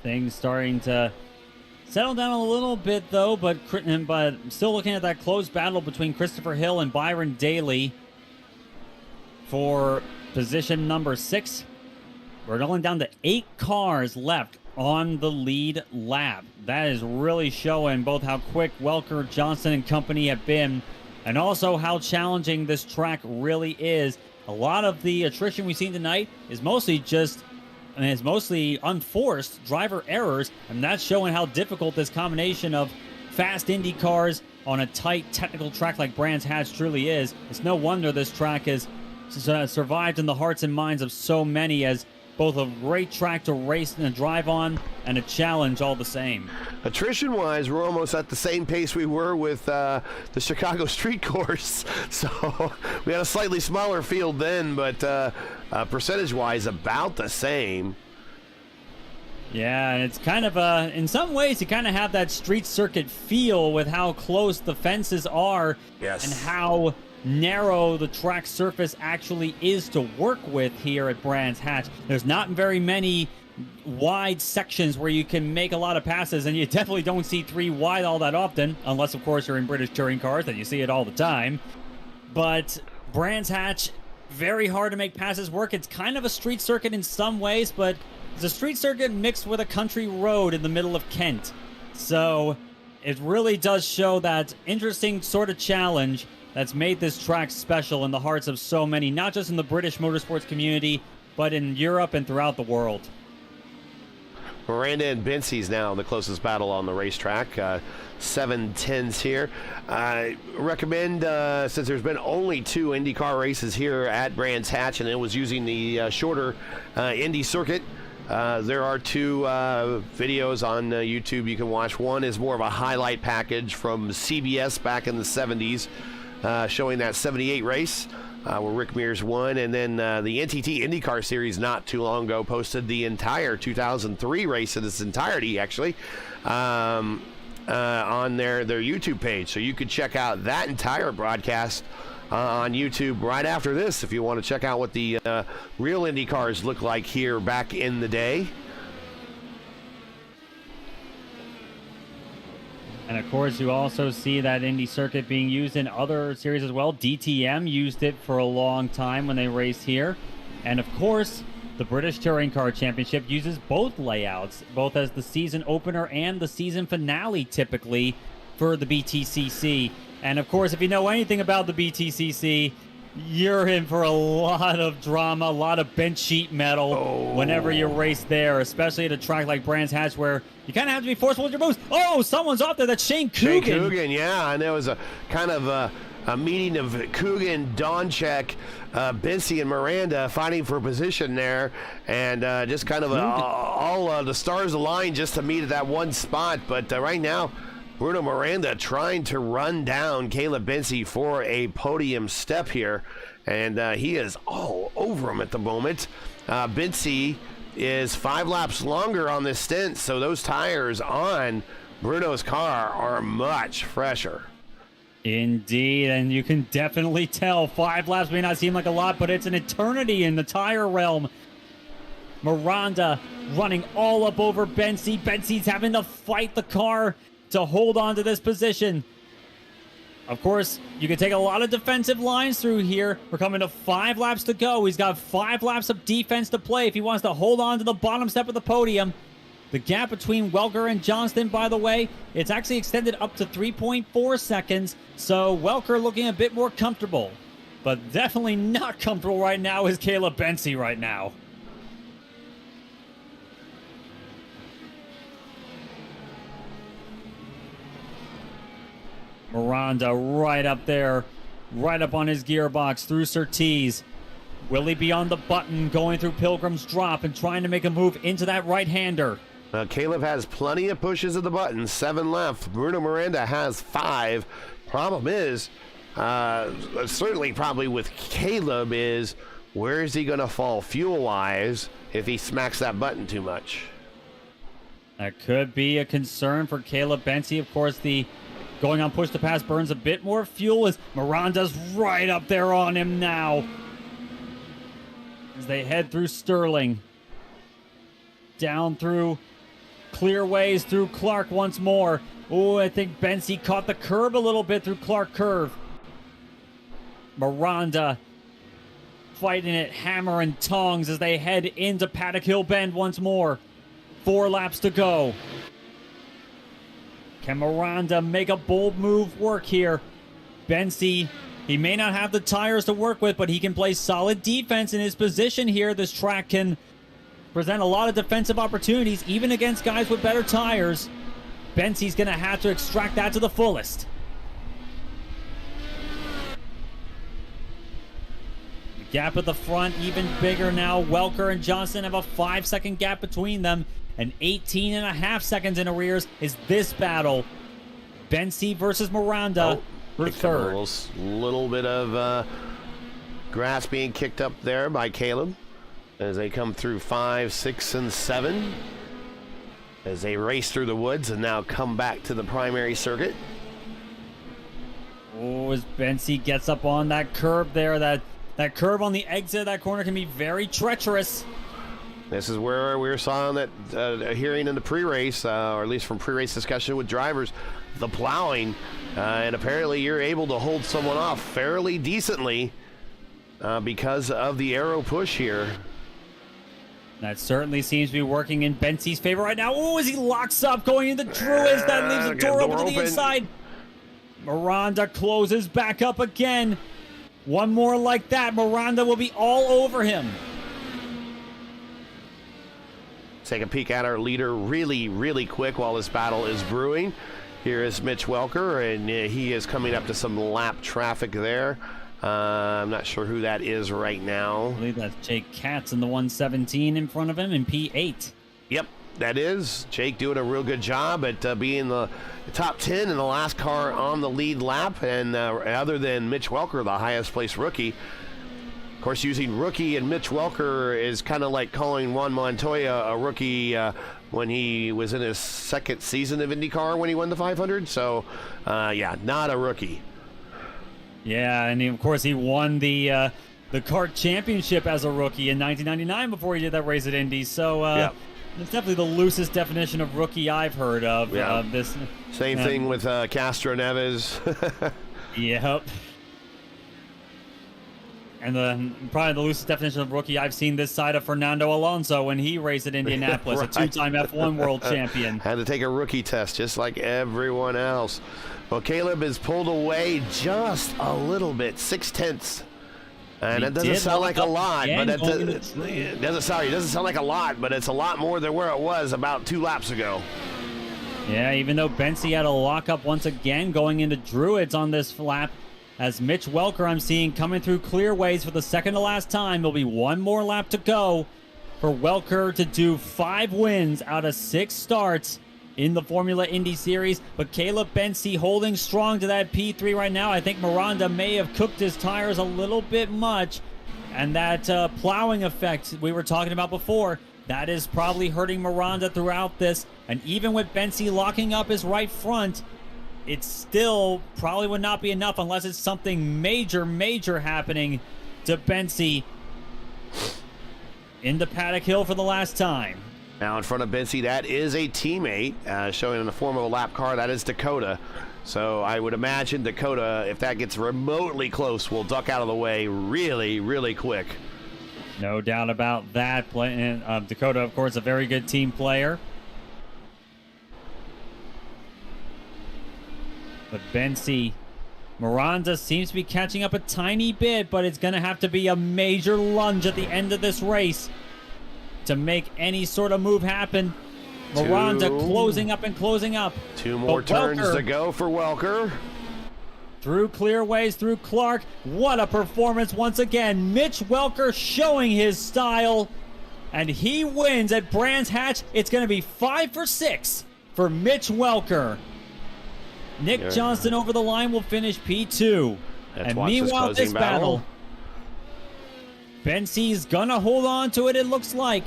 Things starting to settle down a little bit, though, but still looking at that close battle between Christopher Hill and Byron Daly for position number 6. We're going down to 8 cars left on the lead lap. That is really showing both how quick Welker, Johnston, and company have been and also how challenging this track really is. A lot of the attrition we've seen tonight is mostly it's mostly unforced driver errors, and that's showing how difficult this combination of fast Indy cars on a tight technical track like Brands Hatch truly is. It's no wonder this track has survived in the hearts and minds of so many as both a great track to race and drive on and a challenge all the same. Attrition-wise, we're almost at the same pace we were with the Chicago Street Course. So we had a slightly smaller field then, but percentage-wise, about the same. Yeah, and it's kind of, in some ways, you kind of have that street circuit feel with how close the fences are. Yes. And how narrow the track surface actually is to work with here at Brands Hatch. There's not very many wide sections where you can make a lot of passes, and you definitely don't see 3 wide all that often, unless, of course, you're in British touring cars, then you see it all the time. But Brands Hatch, very hard to make passes work. It's kind of a street circuit in some ways, but it's a street circuit mixed with a country road in the middle of Kent. So it really does show that interesting sort of challenge that's made this track special in the hearts of so many, not just in the British motorsports community, but in Europe and throughout the world. Miranda and Bensy's now the closest battle on the racetrack. 7-10s here. I recommend, since there's been only 2 IndyCar races here at Brands Hatch, and it was using the shorter Indy circuit, there are 2 videos on YouTube you can watch. One is more of a highlight package from CBS back in the 70s, showing that 78 race where Rick Mears won, and then the NTT IndyCar Series not too long ago posted the entire 2003 race in its entirety, actually, on their YouTube page. So you could check out that entire broadcast on YouTube right after this if you want to check out what the real Indy cars look like here back in the day. And of course, you also see that Indy circuit being used in other series as well. DTM used it for a long time when they raced here. And of course, the British Touring Car Championship uses both layouts, both as the season opener and the season finale typically for the BTCC. And of course, if you know anything about the BTCC, you're in for a lot of drama, a lot of bench sheet metal whenever you race there, especially at a track like Brands Hatch where you kind of have to be forceful with your moves. Oh, someone's off there. That's Shane Coogan. Shane Coogan, yeah. And there was a kind of a meeting of Coogan, Donchek, Bensy, and Miranda fighting for position there. And just kind of all the stars aligned just to meet at that one spot. But right now, Bruno Miranda trying to run down Caleb Bensy for a podium step here, and he is all over him at the moment. Bensy is 5 laps longer on this stint, so those tires on Bruno's car are much fresher. Indeed, and you can definitely tell 5 laps may not seem like a lot, but it's an eternity in the tire realm. Miranda running all up over Bensy. Bensy's having to fight the car to hold on to this position. Of course, you can take a lot of defensive lines through here. We're coming to 5 laps to go. He's got 5 laps of defense to play if he wants to hold on to the bottom step of the podium. The gap between Welker and Johnston, by the way, it's actually extended up to 3.4 seconds. So Welker looking a bit more comfortable. But definitely not comfortable right now is Caleb Bensy right now. Miranda right up there, right up on his gearbox through Surtees. Will he be on the button going through Pilgrim's Drop and trying to make a move into that right-hander? Caleb has plenty of pushes of the button, 7 left. Bruno Miranda has 5. Problem is, certainly probably with Caleb, is where is he going to fall fuel-wise if he smacks that button too much? That could be a concern for Caleb Bensy. Of course, the going on push to pass burns a bit more fuel as Miranda's right up there on him now. As they head through Sterling. Down through Clearways, through Clark once more. Oh, I think Bensy caught the curb a little bit through Clark Curve. Miranda fighting it hammer and tongs as they head into Paddock Hill Bend once more. 4 laps to go. Can Miranda make a bold move work here? Bensi, he may not have the tires to work with, but he can play solid defense in his position here. This track can present a lot of defensive opportunities, even against guys with better tires. Bensi's going to have to extract that to the fullest. The gap at the front even bigger now. Welker and Johnson have a 5-second gap between them, and 18.5 seconds in arrears is this battle. Bensi versus Miranda for third. A little bit of grass being kicked up there by Caleb as they come through 5, 6, and 7 as they race through the woods and now come back to the primary circuit. Oh, as Bensi gets up on that curb there, that curve on the exit of that corner can be very treacherous. This is where we saw that hearing in the pre-race, or at least from pre-race discussion with drivers, the plowing, and apparently you're able to hold someone off fairly decently because of the aero push here. That certainly seems to be working in Bensi's favor right now. Oh, as he locks up going into Druids, that leaves the door open to the inside. Miranda closes back up again. One more like that, Miranda will be all over him. Take a peek at our leader really quick while this battle is brewing. Here is Mitch Welker, and he is coming up to some lap traffic there. I'm not sure who that is right now. I believe that's Jake Katz in the 117 in front of him in P8. Yep, that is. Jake doing a real good job at being the top 10 in the last car on the lead lap, and other than Mitch Welker, the highest placed rookie. Of course, using rookie and Mitch Welker is kind of like calling Juan Montoya a rookie when he was in his second season of IndyCar when he won the 500. So, yeah, not a rookie. Yeah, and of course he won the kart championship as a rookie in 1999 before he did that race at Indy. So it's definitely the loosest definition of rookie I've heard of. Yeah. This Same thing with Castro Neves. Yep. And probably the loosest definition of rookie I've seen this side of Fernando Alonso when he raced at Indianapolis, right. a two-time F1 world champion. Had to take a rookie test just like everyone else. Well, Caleb is pulled away just a little bit, 0.6. And it doesn't sound like a lot, but it doesn't sound like a lot, but it's a lot more than where it was about 2 laps ago. Yeah, even though Bensi had a lockup once again going into Druids on this lap, as Mitch Welker I'm seeing coming through clearways for the second to last time. There'll be one more lap to go for Welker to do 5 wins out of 6 starts in the Formula Indy Series. But Caleb Bensi holding strong to that P3 right now. I think Miranda may have cooked his tires a little bit much. And that plowing effect we were talking about before, that is probably hurting Miranda throughout this. And even with Bensi locking up his right front, it still probably would not be enough unless it's something major happening to Bensi into Paddock Hill for the last time. Now in front of Bensi, that is a teammate showing in the form of a lap car. That is Dakota. So I would imagine Dakota, if that gets remotely close, will duck out of the way really quick. No doubt about that. Dakota, of course, a very good team player. But Bensi, Miranda seems to be catching up a tiny bit, but it's going to have to be a major lunge at the end of this race to make any sort of move happen. Miranda closing up. 2 more turns to go for Welker. Through clearways, through Clark. What a performance once again. Mitch Welker showing his style, and he wins at Brands Hatch. It's going to be 5 for 6 for Mitch Welker. Nick Johnston over the line will finish P2. And meanwhile, this battle, Bensi's gonna hold on to it, it looks like.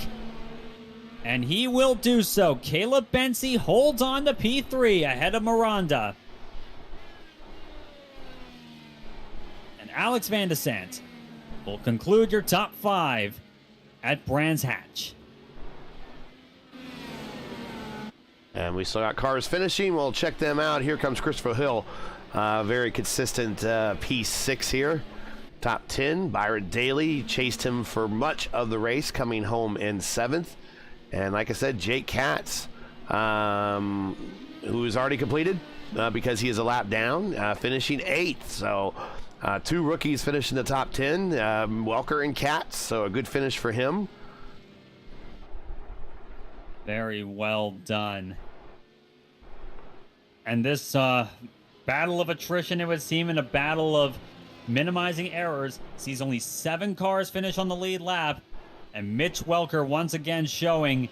And he will do so. Caleb Bensi holds on to P3 ahead of Miranda. And Alex Van de Sant will conclude your top 5 at Brands Hatch. And we still got cars finishing. We'll check them out. Here comes Christopher Hill. Very consistent P6 here. Top 10. Byron Daly chased him for much of the race, coming home in 7th. And like I said, Jake Katz, who's already completed because he is a lap down, finishing 8th. So 2 rookies finished in the top 10, Welker and Katz. So a good finish for him. Very well done. And this battle of attrition, it would seem, in a battle of minimizing errors, sees only 7 cars finish on the lead lap. And Mitch Welker once again showing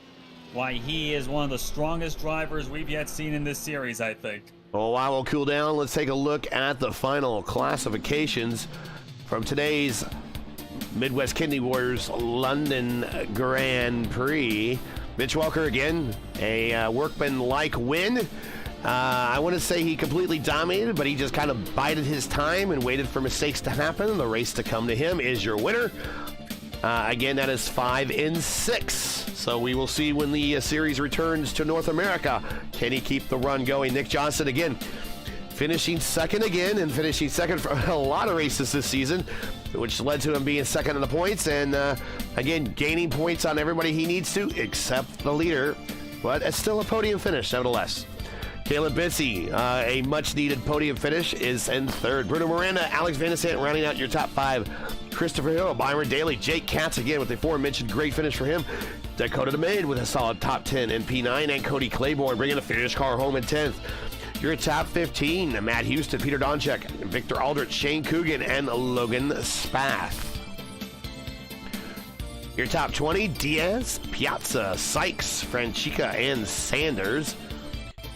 why he is one of the strongest drivers we've yet seen in this series, I think. Well, while we'll cool down, let's take a look at the final classifications from today's Midwest Kidney Warriors London Grand Prix. Mitch Welker again, a workman-like win. I want to say he completely dominated, but he just kind of bided his time and waited for mistakes to happen. The race to come to him is your winner. Again, that is 5 in 6. So we will see when the series returns to North America. Can he keep the run going? Nick Johnson again finishing second again, and finishing second for a lot of races this season, which led to him being second in the points, and again gaining points on everybody he needs to except the leader, but it's still a podium finish nevertheless. Caleb Binsey, a much-needed podium finish, is in third. Bruno Miranda, Alex Van Desant rounding out your top 5. Christopher Hill, Byron Daly, Jake Katz again with the aforementioned great finish for him. Dakota DeMaid with a solid top 10 in P9, and Cody Claiborne bringing the finish car home in 10th. Your top 15, Matt Houston, Peter Donchek, Victor Aldrich, Shane Coogan, and Logan Spath. Your top 20, Diaz, Piazza, Sykes, Franchica, and Sanders.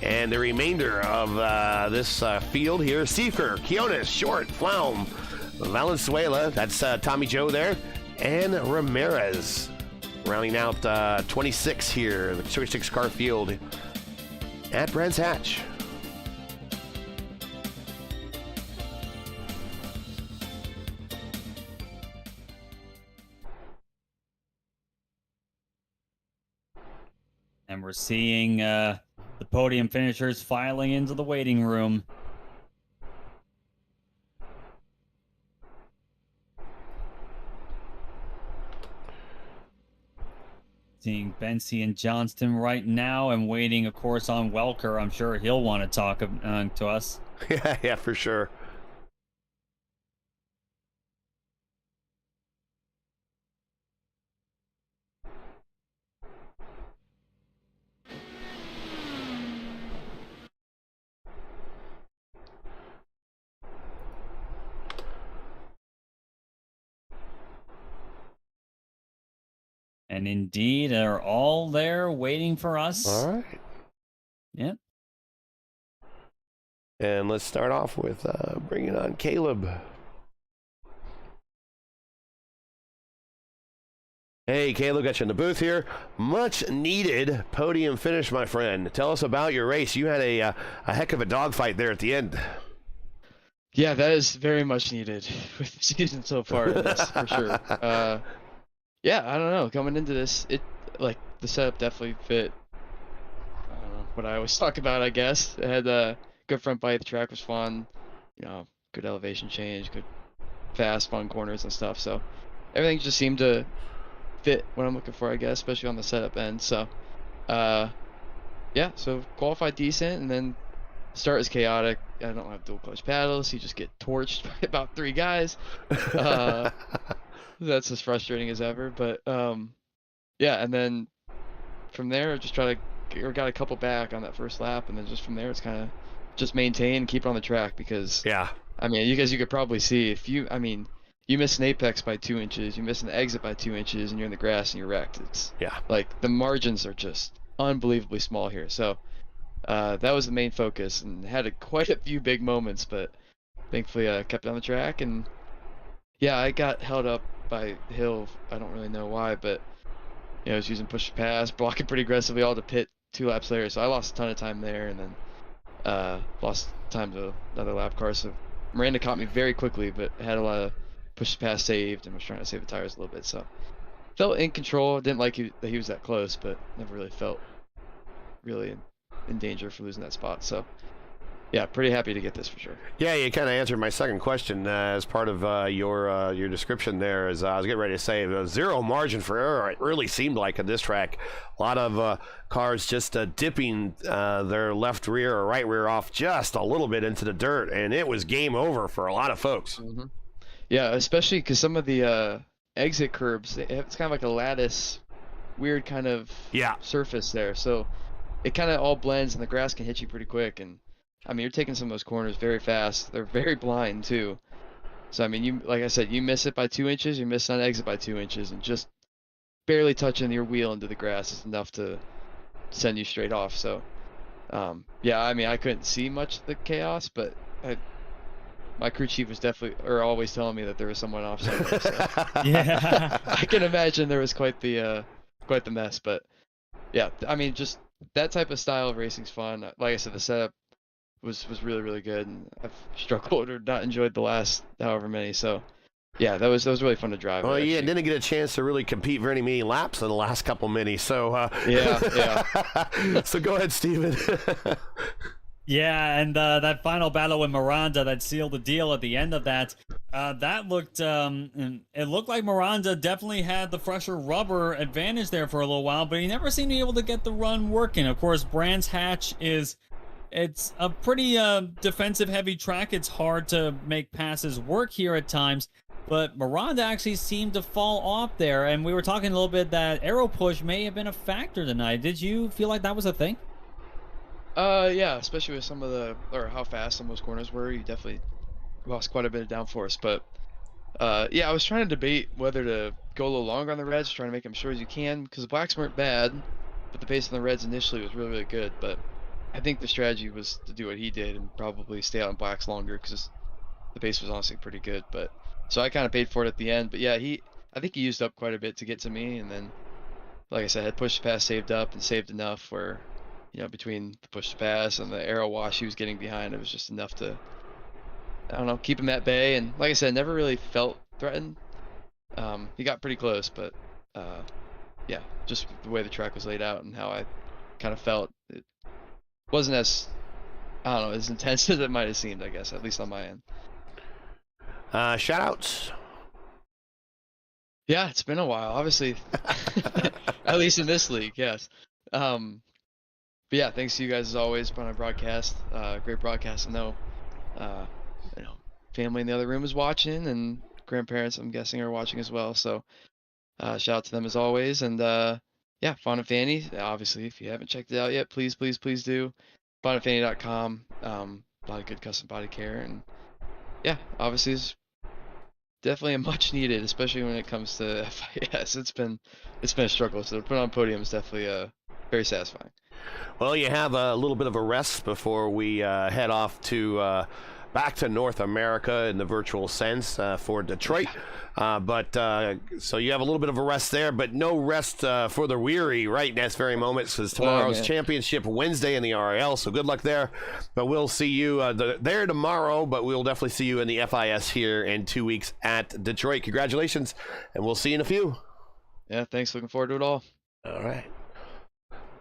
And the remainder of this field here, Seifer, Quiones, Short, Flaum, Valenzuela, that's Tommy Joe there, and Ramirez. Rounding out 26 here, the 36 car field at Brands Hatch. And we're seeing the podium finishers filing into the waiting room. Seeing Bensey and Johnston right now, and waiting, of course, on Welker. I'm sure he'll want to talk to us. Yeah, for sure. And indeed, they're all there waiting for us. All right. Yep. And let's start off with bringing on Caleb. Hey, Caleb, got you in the booth here. Much needed podium finish, my friend. Tell us about your race. You had a heck of a dogfight there at the end. Yeah, that is very much needed with the season so far. That's for sure. Yeah, I don't know. Coming into this, the setup definitely fit. I don't know what I always talk about. I guess it had a good front bite. The track was fun. You know, good elevation change, good fast, fun corners and stuff. So everything just seemed to fit what I'm looking for, I guess, especially on the setup end. So, yeah, so qualified decent, and then start is chaotic. I don't have dual clutch paddles. You just get torched by about 3 guys. That's as frustrating as ever. But yeah, and then from there, just got a couple back on that first lap, and then just from there, it's kind of just maintain, keep it on the track, because yeah, I mean, you could probably see if you miss an apex by 2 inches, you miss an exit by 2 inches, and you're in the grass and you're wrecked. It's like the margins are just unbelievably small here. So that was the main focus, and had quite a few big moments, but thankfully I kept it on the track. And yeah, I got held up by Hill. I don't really know why, but I was using push to pass, blocking pretty aggressively, all to pit 2 laps later. So I lost a ton of time there, and then lost time to another lap car. So Miranda caught me very quickly, but had a lot of push to pass saved, and was trying to save the tires a little bit. So felt in control. Didn't like that he was that close, but never really felt really in danger for losing that spot. So yeah, pretty happy to get this for sure. Yeah, you kind of answered my second question as part of your description there. As I was getting ready to say, zero margin for error. It really seemed like at this track, a lot of cars just dipping their left rear or right rear off just a little bit into the dirt, and it was game over for a lot of folks. Mm-hmm. Yeah, especially because some of the exit curbs, it's kind of like a lattice, weird kind of surface there. So it kind of all blends, and the grass can hit you pretty quick. And I mean, you're taking some of those corners very fast. They're very blind too. So I mean, you, like I said, you miss it by 2 inches, you miss on exit by 2 inches, and just barely touching your wheel into the grass is enough to send you straight off. So yeah, I mean, I couldn't see much of the chaos, but my crew chief was definitely, or always telling me that there was someone off somewhere. So Yeah. I can imagine there was quite the mess. But yeah, I mean, just that type of style of racing's fun. Like I said, the setup was really, really good, and I've struggled or not enjoyed the last however many. So yeah, that was really fun to drive. Well, yeah, didn't get a chance to really compete very many laps in the last couple minis. So yeah. So go ahead, Steven. Yeah, and that final battle with Miranda that sealed the deal at the end of that, that looked, it looked like Miranda definitely had the fresher rubber advantage there for a little while, but he never seemed to be able to get the run working. Of course, Brands Hatch it's a pretty defensive heavy track. It's hard to make passes work here at times, but Miranda actually seemed to fall off there, and we were talking a little bit that aero push may have been a factor tonight. Did you feel like that was a thing? Yeah, especially with some of or how fast some of those corners were, you definitely lost quite a bit of downforce. But yeah, I was trying to debate whether to go a little longer on the reds, trying to make them sure as you can, because the blacks weren't bad, but the pace on the reds initially was really, really good. But I think the strategy was to do what he did and probably stay out in blacks longer, because the pace was honestly pretty good. But so I kind of paid for it at the end. But yeah, I think he used up quite a bit to get to me, and then, like I said, had pushed past, saved up, and saved enough where, you know, between the push to pass and the aero wash he was getting behind, it was just enough to, I don't know, keep him at bay. And like I said, never really felt threatened. He got pretty close, but yeah, just the way the track was laid out and how I kind of felt, it wasn't as, I don't know, as intense as it might have seemed, I guess, at least on my end. Shout outs. Yeah, it's been a while, obviously. At least in this league, yes. But yeah, thanks to you guys as always on our broadcast. Great broadcast. I know, you know, family in the other room is watching, and grandparents, I'm guessing, are watching as well. So shout out to them as always. And yeah, Fawn and Fanny. Obviously, if you haven't checked it out yet, please do. FawnandFanny.com. A lot of good custom body care, and yeah, obviously it's definitely a much needed, especially when it comes to FIS. It's been a struggle. So to put on podium is definitely very satisfying. Well, you have a little bit of a rest before we head off to back to North America in the virtual sense for Detroit. So you have a little bit of a rest there, but no rest for the weary right in this very moment, because tomorrow's championship Wednesday in the RL. So good luck there. But we'll see you there tomorrow, but we'll definitely see you in the FIS here in 2 weeks at Detroit. Congratulations, and we'll see you in a few. Yeah, thanks. Looking forward to it all. All right.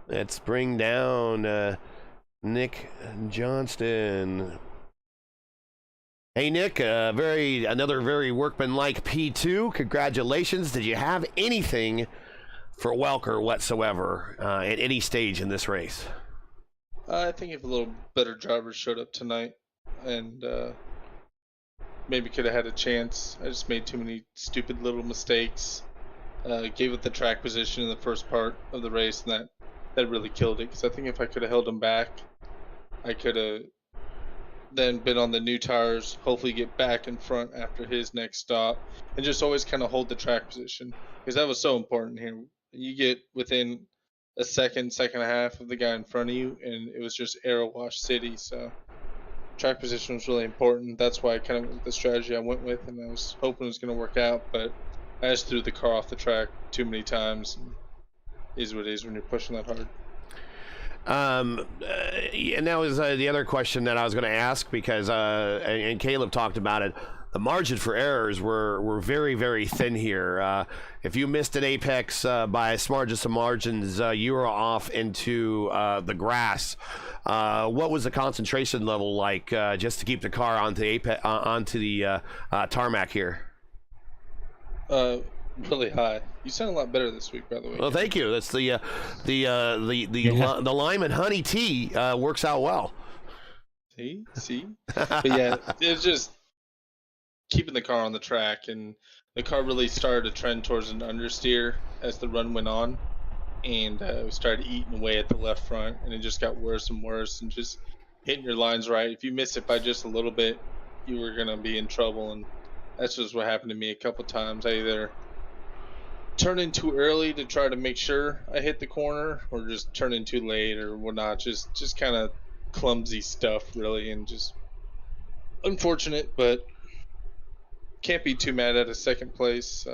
Let's bring down Nick Johnston. Hey, Nick, another very workmanlike P2. Congratulations. Did you have anything for Welker whatsoever at any stage in this race? I think if a little better drivers showed up tonight, and maybe could have had a chance. I just made too many stupid little mistakes. Gave it the track position in the first part of the race, and that really killed it. Because I think if I could have held him back, I could have then been on the new tires, hopefully get back in front after his next stop, and just always kind of hold the track position, because that was so important here. You get within a second and a half of the guy in front of you, and it was just aero wash city. So track position was really important. That's why I kind of the strategy I went with, and I was hoping it was going to work out, but I just threw the car off the track too many times. And it is what it is when you're pushing that hard. And that was the other question that I was going to ask, because and Caleb talked about it. the margin for errors were very, very thin here. If you missed an apex by just some margins, you were off into the grass. What was the concentration level like just to keep the car onto the tarmac here? Really high. You sound a lot better this week, by the way. Well, thank you. That's the lime and honey tea works out well. See, but yeah, it's just keeping the car on the track, and the car really started to trend towards an understeer as the run went on, and we started eating away at the left front, and it just got worse and worse, and just hitting your lines right. If you miss it by just a little bit, you were gonna be in trouble, and that's just what happened to me a couple times. I either turn in too early to try to make sure I hit the corner, or just turn in too late or whatnot. Just kind of clumsy stuff, really, and just unfortunate, but can't be too mad at a second place.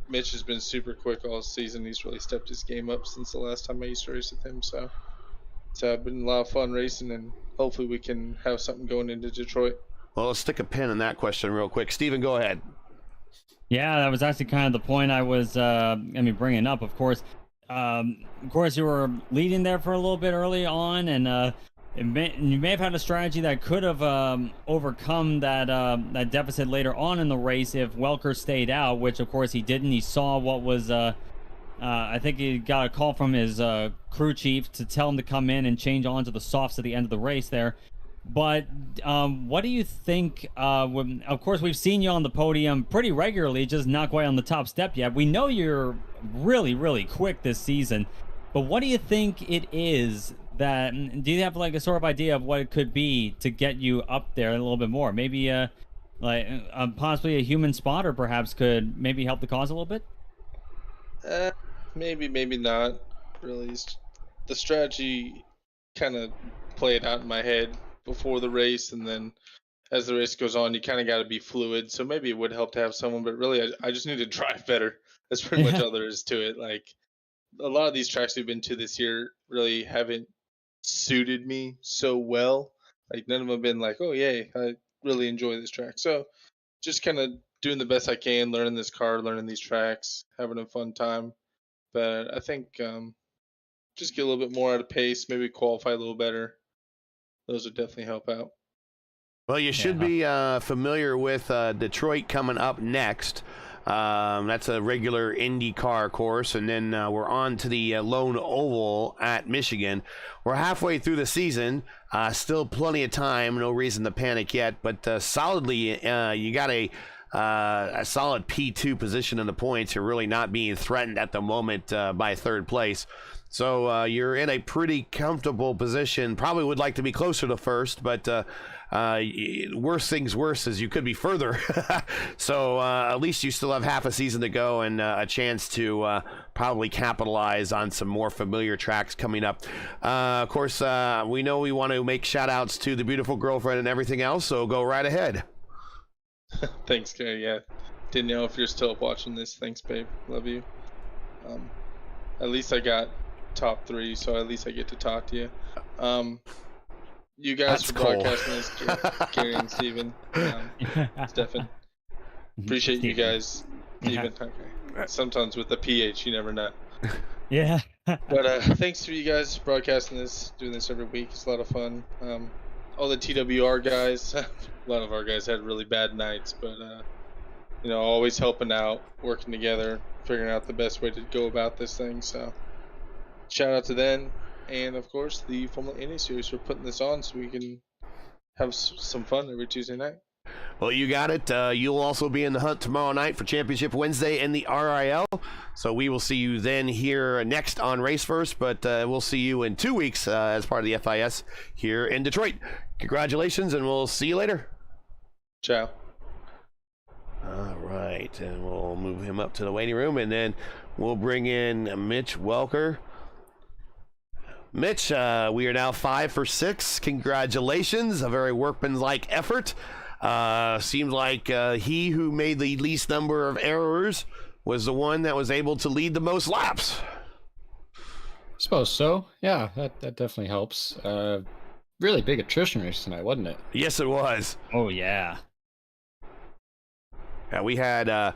Mitch has been super quick all season. He's really stepped his game up since the last time I used to race with him. So it's been a lot of fun racing, and hopefully we can have something going into Detroit. Well, let's stick a pin in that question real quick. Steven, go ahead. Yeah, that was actually kind of the point I was bringing up. Of course, you were leading there for a little bit early on, and you may have had a strategy that could have overcome that deficit later on in the race if Welker stayed out, which of course he didn't. He saw what was I think he got a call from his crew chief to tell him to come in and change onto the softs at the end of the race there. But what do you think? Of course, we've seen you on the podium pretty regularly, just not quite on the top step yet. We know you're really, really quick this season. But what do you think it is that? Do you have like a sort of idea of what it could be to get you up there a little bit more? Maybe possibly a human spotter perhaps could maybe help the cause a little bit. Maybe not. Really, the strategy kind of played out in my head before the race, and then as the race goes on, you kind of got to be fluid. So maybe it would help to have someone, but really, I just need to drive better. That's pretty much all there is to it. Like, a lot of these tracks we've been to this year really haven't suited me so well. Like, none of them have been like, oh yay, I really enjoy this track. So just kind of doing the best I can, learning this car, learning these tracks, having a fun time. But I think just get a little bit more out of pace, maybe qualify a little better. Those would definitely help out. Well, you should be familiar with Detroit coming up next. That's a regular IndyCar course, and then we're on to the Lone Oval at Michigan. We're halfway through the season, still plenty of time, no reason to panic yet, but solidly you got a solid P2 position in the points. You're really not being threatened at the moment by third place. So you're in a pretty comfortable position. Probably would like to be closer to first, but worse things worse is you could be further. So at least you still have half a season to go and a chance to probably capitalize on some more familiar tracks coming up. Of course, we know we want to make shout outs to the beautiful girlfriend and everything else, so go right ahead. Thanks, Gary. Yeah, didn't know if you're still up watching this. Thanks, babe. Love you. At least I got top 3, so at least I get to talk to you. You guys That's for broadcasting this, Gary and Steven. Stefan. Appreciate you guys. Steven. Okay. Sometimes with the PH, you never know. Yeah. But thanks for you guys broadcasting this, doing this every week. It's a lot of fun. All the TWR guys, a lot of our guys had really bad nights, but always helping out, working together, figuring out the best way to go about this thing. So shout out to them, and of course the Formula Indy Series for putting this on so we can have some fun every Tuesday night. Well, you got it. You'll also be in the hunt tomorrow night for Championship Wednesday in the RIL. So we will see you then here next on RaceVerse, but we'll see you in 2 weeks as part of the FIS here in Detroit. Congratulations, and we'll see you later. Ciao. All right, and we'll move him up to the waiting room, and then we'll bring in Mitch Welker. Mitch, we are now 5 for 6. Congratulations, a very workmanlike effort. Seems like he who made the least number of errors was the one that was able to lead the most laps. I suppose so. Yeah, that definitely helps. Really big attrition race tonight, wasn't it? Yes, it was. Oh, yeah. Yeah, we had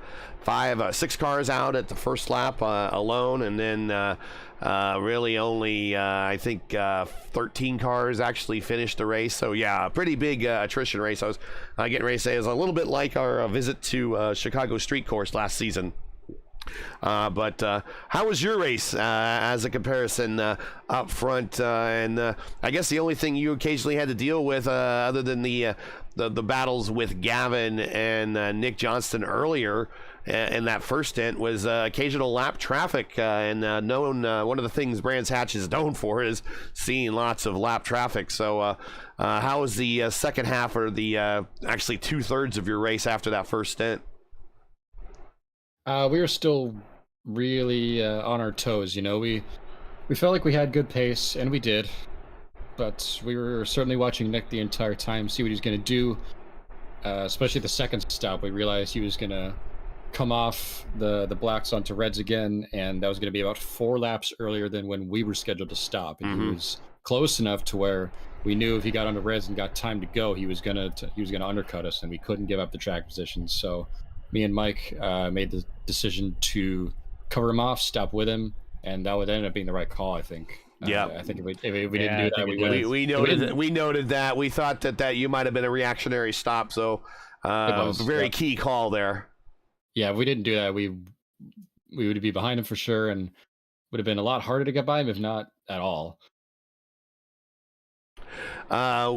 6 cars out at the first lap alone, and then really only I think 13 cars actually finished the race. So yeah, a pretty big attrition race. I was getting ready to say it was a little bit like our visit to Chicago Street Course last season. But how was your race as a comparison up front? And I guess the only thing you occasionally had to deal with, other than the battles with Gavin and Nick Johnston earlier in that first stint, was occasional lap traffic. And one of the things Brands Hatch is known for is seeing lots of lap traffic. So how was the second half, or the actually 2/3 of your race after that first stint? We were still really on our toes. We felt like we had good pace, and we did. But we were certainly watching Nick the entire time, see what he was going to do. Especially the second stop, we realized he was going to come off the blacks onto reds again, and that was going to be about 4 laps earlier than when we were scheduled to stop. And he was close enough to where we knew if he got onto reds and got time to go, he was gonna undercut us, and we couldn't give up the track position. So me and Mike made the decision to cover him off, stop with him, and that would end up being the right call, I think. Yeah, I think if we didn't do that, we noted that. We thought that you might have been a reactionary stop, so very key call there. Yeah, if we didn't do that, we would be behind him for sure, and would have been a lot harder to get by him, if not at all.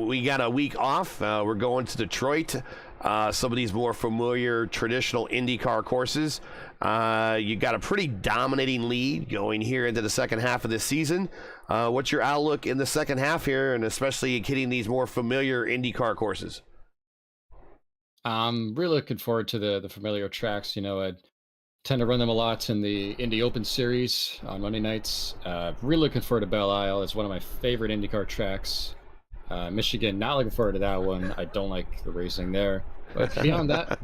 We got a week off. We're going to Detroit. Some of these more familiar traditional IndyCar courses. You got a pretty dominating lead going here into the second half of this season. What's your outlook in the second half here, and especially hitting these more familiar IndyCar courses? I'm really looking forward to the familiar tracks. I tend to run them a lot in the Indy Open Series on Monday nights. Really looking forward to Belle Isle. It's one of my favorite IndyCar tracks. Michigan, not looking forward to that one. I don't like the racing there. But beyond that,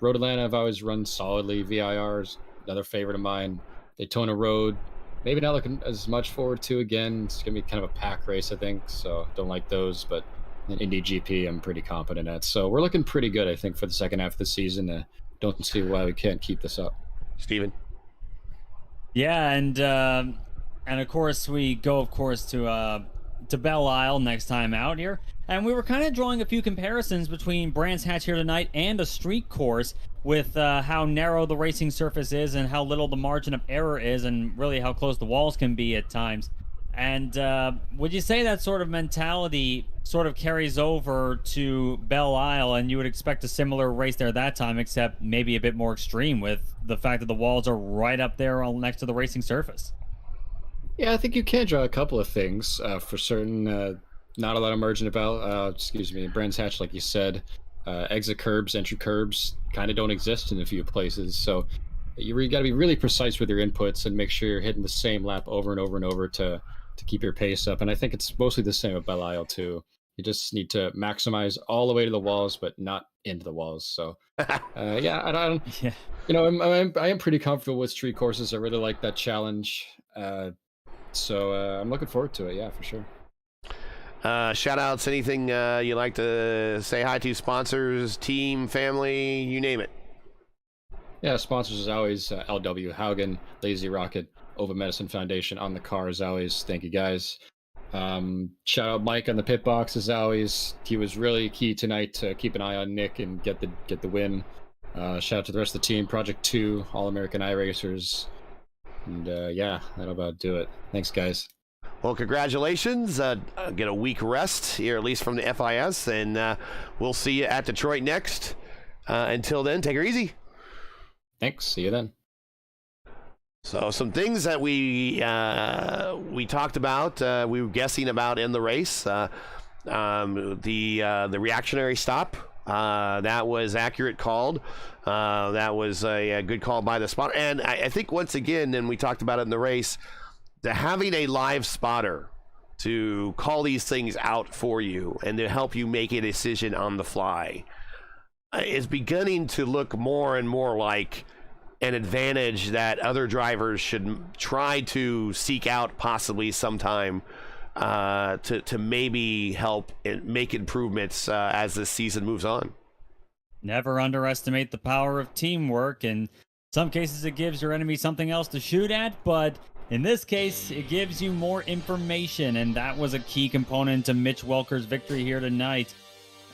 Road Atlanta I've always run solidly. VIR is another favorite of mine. Daytona Road, maybe not looking as much forward to again. It's going to be kind of a pack race, I think, so don't like those. But Indy GP, I'm pretty confident at. So we're looking pretty good, I think, for the second half of the season. Don't see why we can't keep this up. Steven? Yeah, and of course we go, to Belle Isle next time out here. And we were kind of drawing a few comparisons between Brands Hatch here tonight and a street course, with how narrow the racing surface is and how little the margin of error is, and really how close the walls can be at times. And would you say that sort of mentality sort of carries over to Belle Isle, and you would expect a similar race there that time, except maybe a bit more extreme with the fact that the walls are right up there next to the racing surface? Yeah, I think you can draw a couple of things for certain. Not a lot of margin about, Brands Hatch, like you said. Exit curbs, entry curbs kind of don't exist in a few places. So you got to be really precise with your inputs and make sure you're hitting the same lap over and over and over to keep your pace up. And I think it's mostly the same with Belle Isle too. You just need to maximize all the way to the walls, but not into the walls. So I am pretty comfortable with street courses. I really like that challenge. So I'm looking forward to it. Yeah, for sure. Shout outs, anything you like to say hi to, sponsors, team, family, you name it. Yeah, sponsors as always, LW Haugen, Lazy Rocket, Ova Medicine Foundation on the car as always. Thank you guys. Shout out Mike on the pit box as always. He was really key tonight to keep an eye on Nick and get the win. Shout out to the rest of the team, Project 2, All American iRacers. And that'll about do it. Thanks, guys. Well, congratulations. Get a week rest here, at least from the FIS, and we'll see you at Detroit next. Until then, take her easy. Thanks. See you then. So some things that we talked about, we were guessing about in the race. The reactionary stop, that was accurate called. That was a good call by the spotter. And I think once again, and we talked about it in the race, having a live spotter to call these things out for you and to help you make a decision on the fly is beginning to look more and more like an advantage that other drivers should try to seek out possibly sometime to maybe help make improvements as this season moves on. Never underestimate the power of teamwork. In some cases, it gives your enemy something else to shoot at, but in this case, it gives you more information, and that was a key component to Mitch Welker's victory here tonight.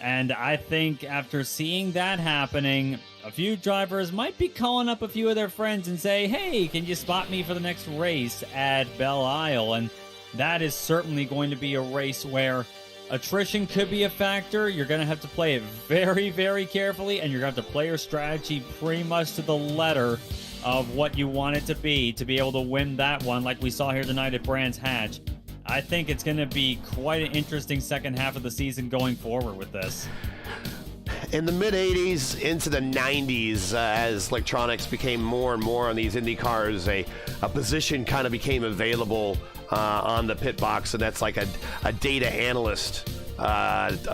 And I think after seeing that happening, a few drivers might be calling up a few of their friends and say, hey, can you spot me for the next race at Belle Isle? And that is certainly going to be a race where attrition could be a factor. You're going to have to play it very, very carefully, and you're going to have to play your strategy pretty much to the letter of what you want it to be able to win that one like we saw here tonight at Brands Hatch. I think it's going to be quite an interesting second half of the season going forward with this. In the mid-'80s into the '90s, as electronics became more and more on these Indy cars, a position kind of became available on the pit box, and that's like a data analyst,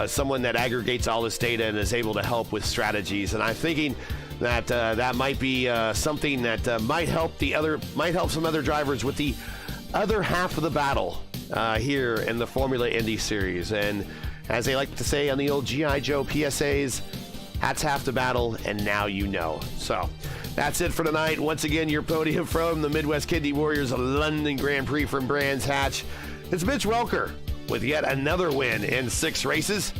someone that aggregates all this data and is able to help with strategies. And I'm thinking that that might be something that might help some other drivers with the other half of the battle here in the Formula Indy Series. And as they like to say on the old G.I. Joe PSAs, that's half the battle, and now you know. So that's it for tonight. Once again, your podium from the Midwest Kidney Warriors London Grand Prix from Brands Hatch. It's Mitch Welker with yet another win in 6 races.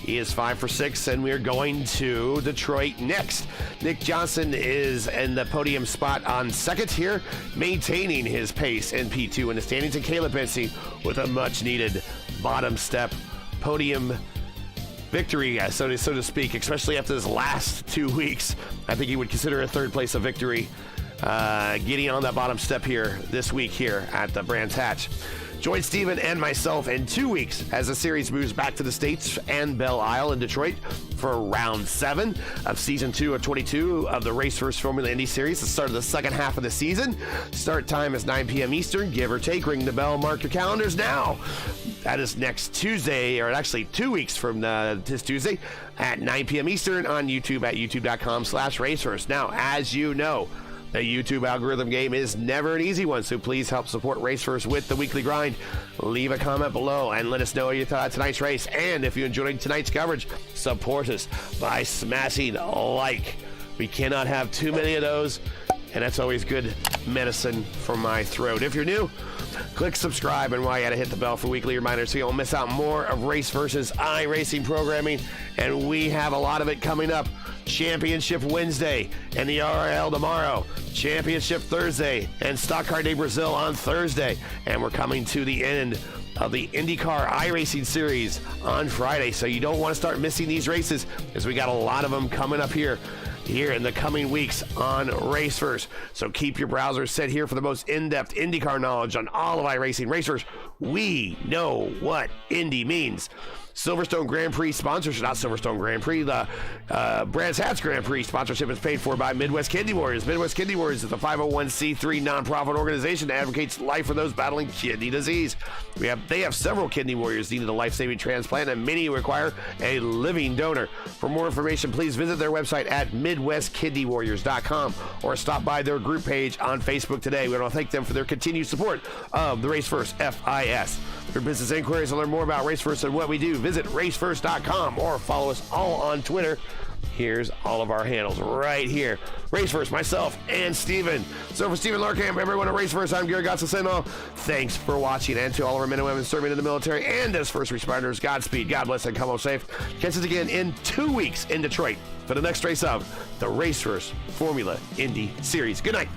He is 5 for 6, and we're going to Detroit next. Nick Johnson is in the podium spot on second here, maintaining his pace in P2 in the standings, and Caleb Benson with a much-needed bottom step podium victory, so to speak, especially after this last 2 weeks. I think he would consider a third place a victory, getting on that bottom step here this week here at the Brands Hatch. Join Steven and myself in 2 weeks as the series moves back to the States and Belle Isle in Detroit for round 7 of season 2 of 22 of the RaceVerse Formula Indy Series, the start of the second half of the season. Start time is 9 p.m. Eastern, give or take. Ring the bell, mark your calendars now. That is next Tuesday, or actually 2 weeks from this Tuesday at 9 p.m. Eastern on YouTube at youtube.com/RaceVerse. Now, as you know, the YouTube algorithm game is never an easy one, so please help support RaceVerse with the weekly grind. Leave a comment below and let us know what you thought of tonight's race. And if you enjoyed tonight's coverage, support us by smashing like. We cannot have too many of those, and that's always good medicine for my throat. If you're new, click subscribe, and while you gotta hit the bell for weekly reminders so you don't miss out more of RaceVerse's iRacing programming. And we have a lot of it coming up. Championship Wednesday and the RL tomorrow, Championship Thursday and Stock Car Day Brazil on Thursday, and we're coming to the end of the IndyCar iRacing Series on Friday, so you don't want to start missing these races, as we got a lot of them coming up here in the coming weeks on RaceVerse. So keep your browsers set here for the most in-depth IndyCar knowledge on all of iRacing. RaceVerse, we know what Indy means. Silverstone Grand Prix sponsorship, not Silverstone Grand Prix, the Brands Hatch Grand Prix sponsorship is paid for by Midwest Kidney Warriors. Midwest Kidney Warriors is a 501c3 nonprofit organization that advocates life for those battling kidney disease. They have several kidney warriors needing a life-saving transplant, and many require a living donor. For more information, please visit their website at MidwestKidneyWarriors.com or stop by their group page on Facebook today. We want to thank them for their continued support of the RaceVerse FIS. For business inquiries and learn more about RaceVerse and what we do, visit RaceVerse.com or follow us all on Twitter. Here's all of our handles right here. RaceVerse, myself, and Steven. So for Steven Larkamp, everyone at RaceVerse, I'm Gary Gotzelseno. Thanks for watching, and to all of our men and women serving in the military and as first responders, Godspeed, God bless, and come home safe. Catch us again in 2 weeks in Detroit for the next race of the RaceVerse Formula Indy Series. Good night.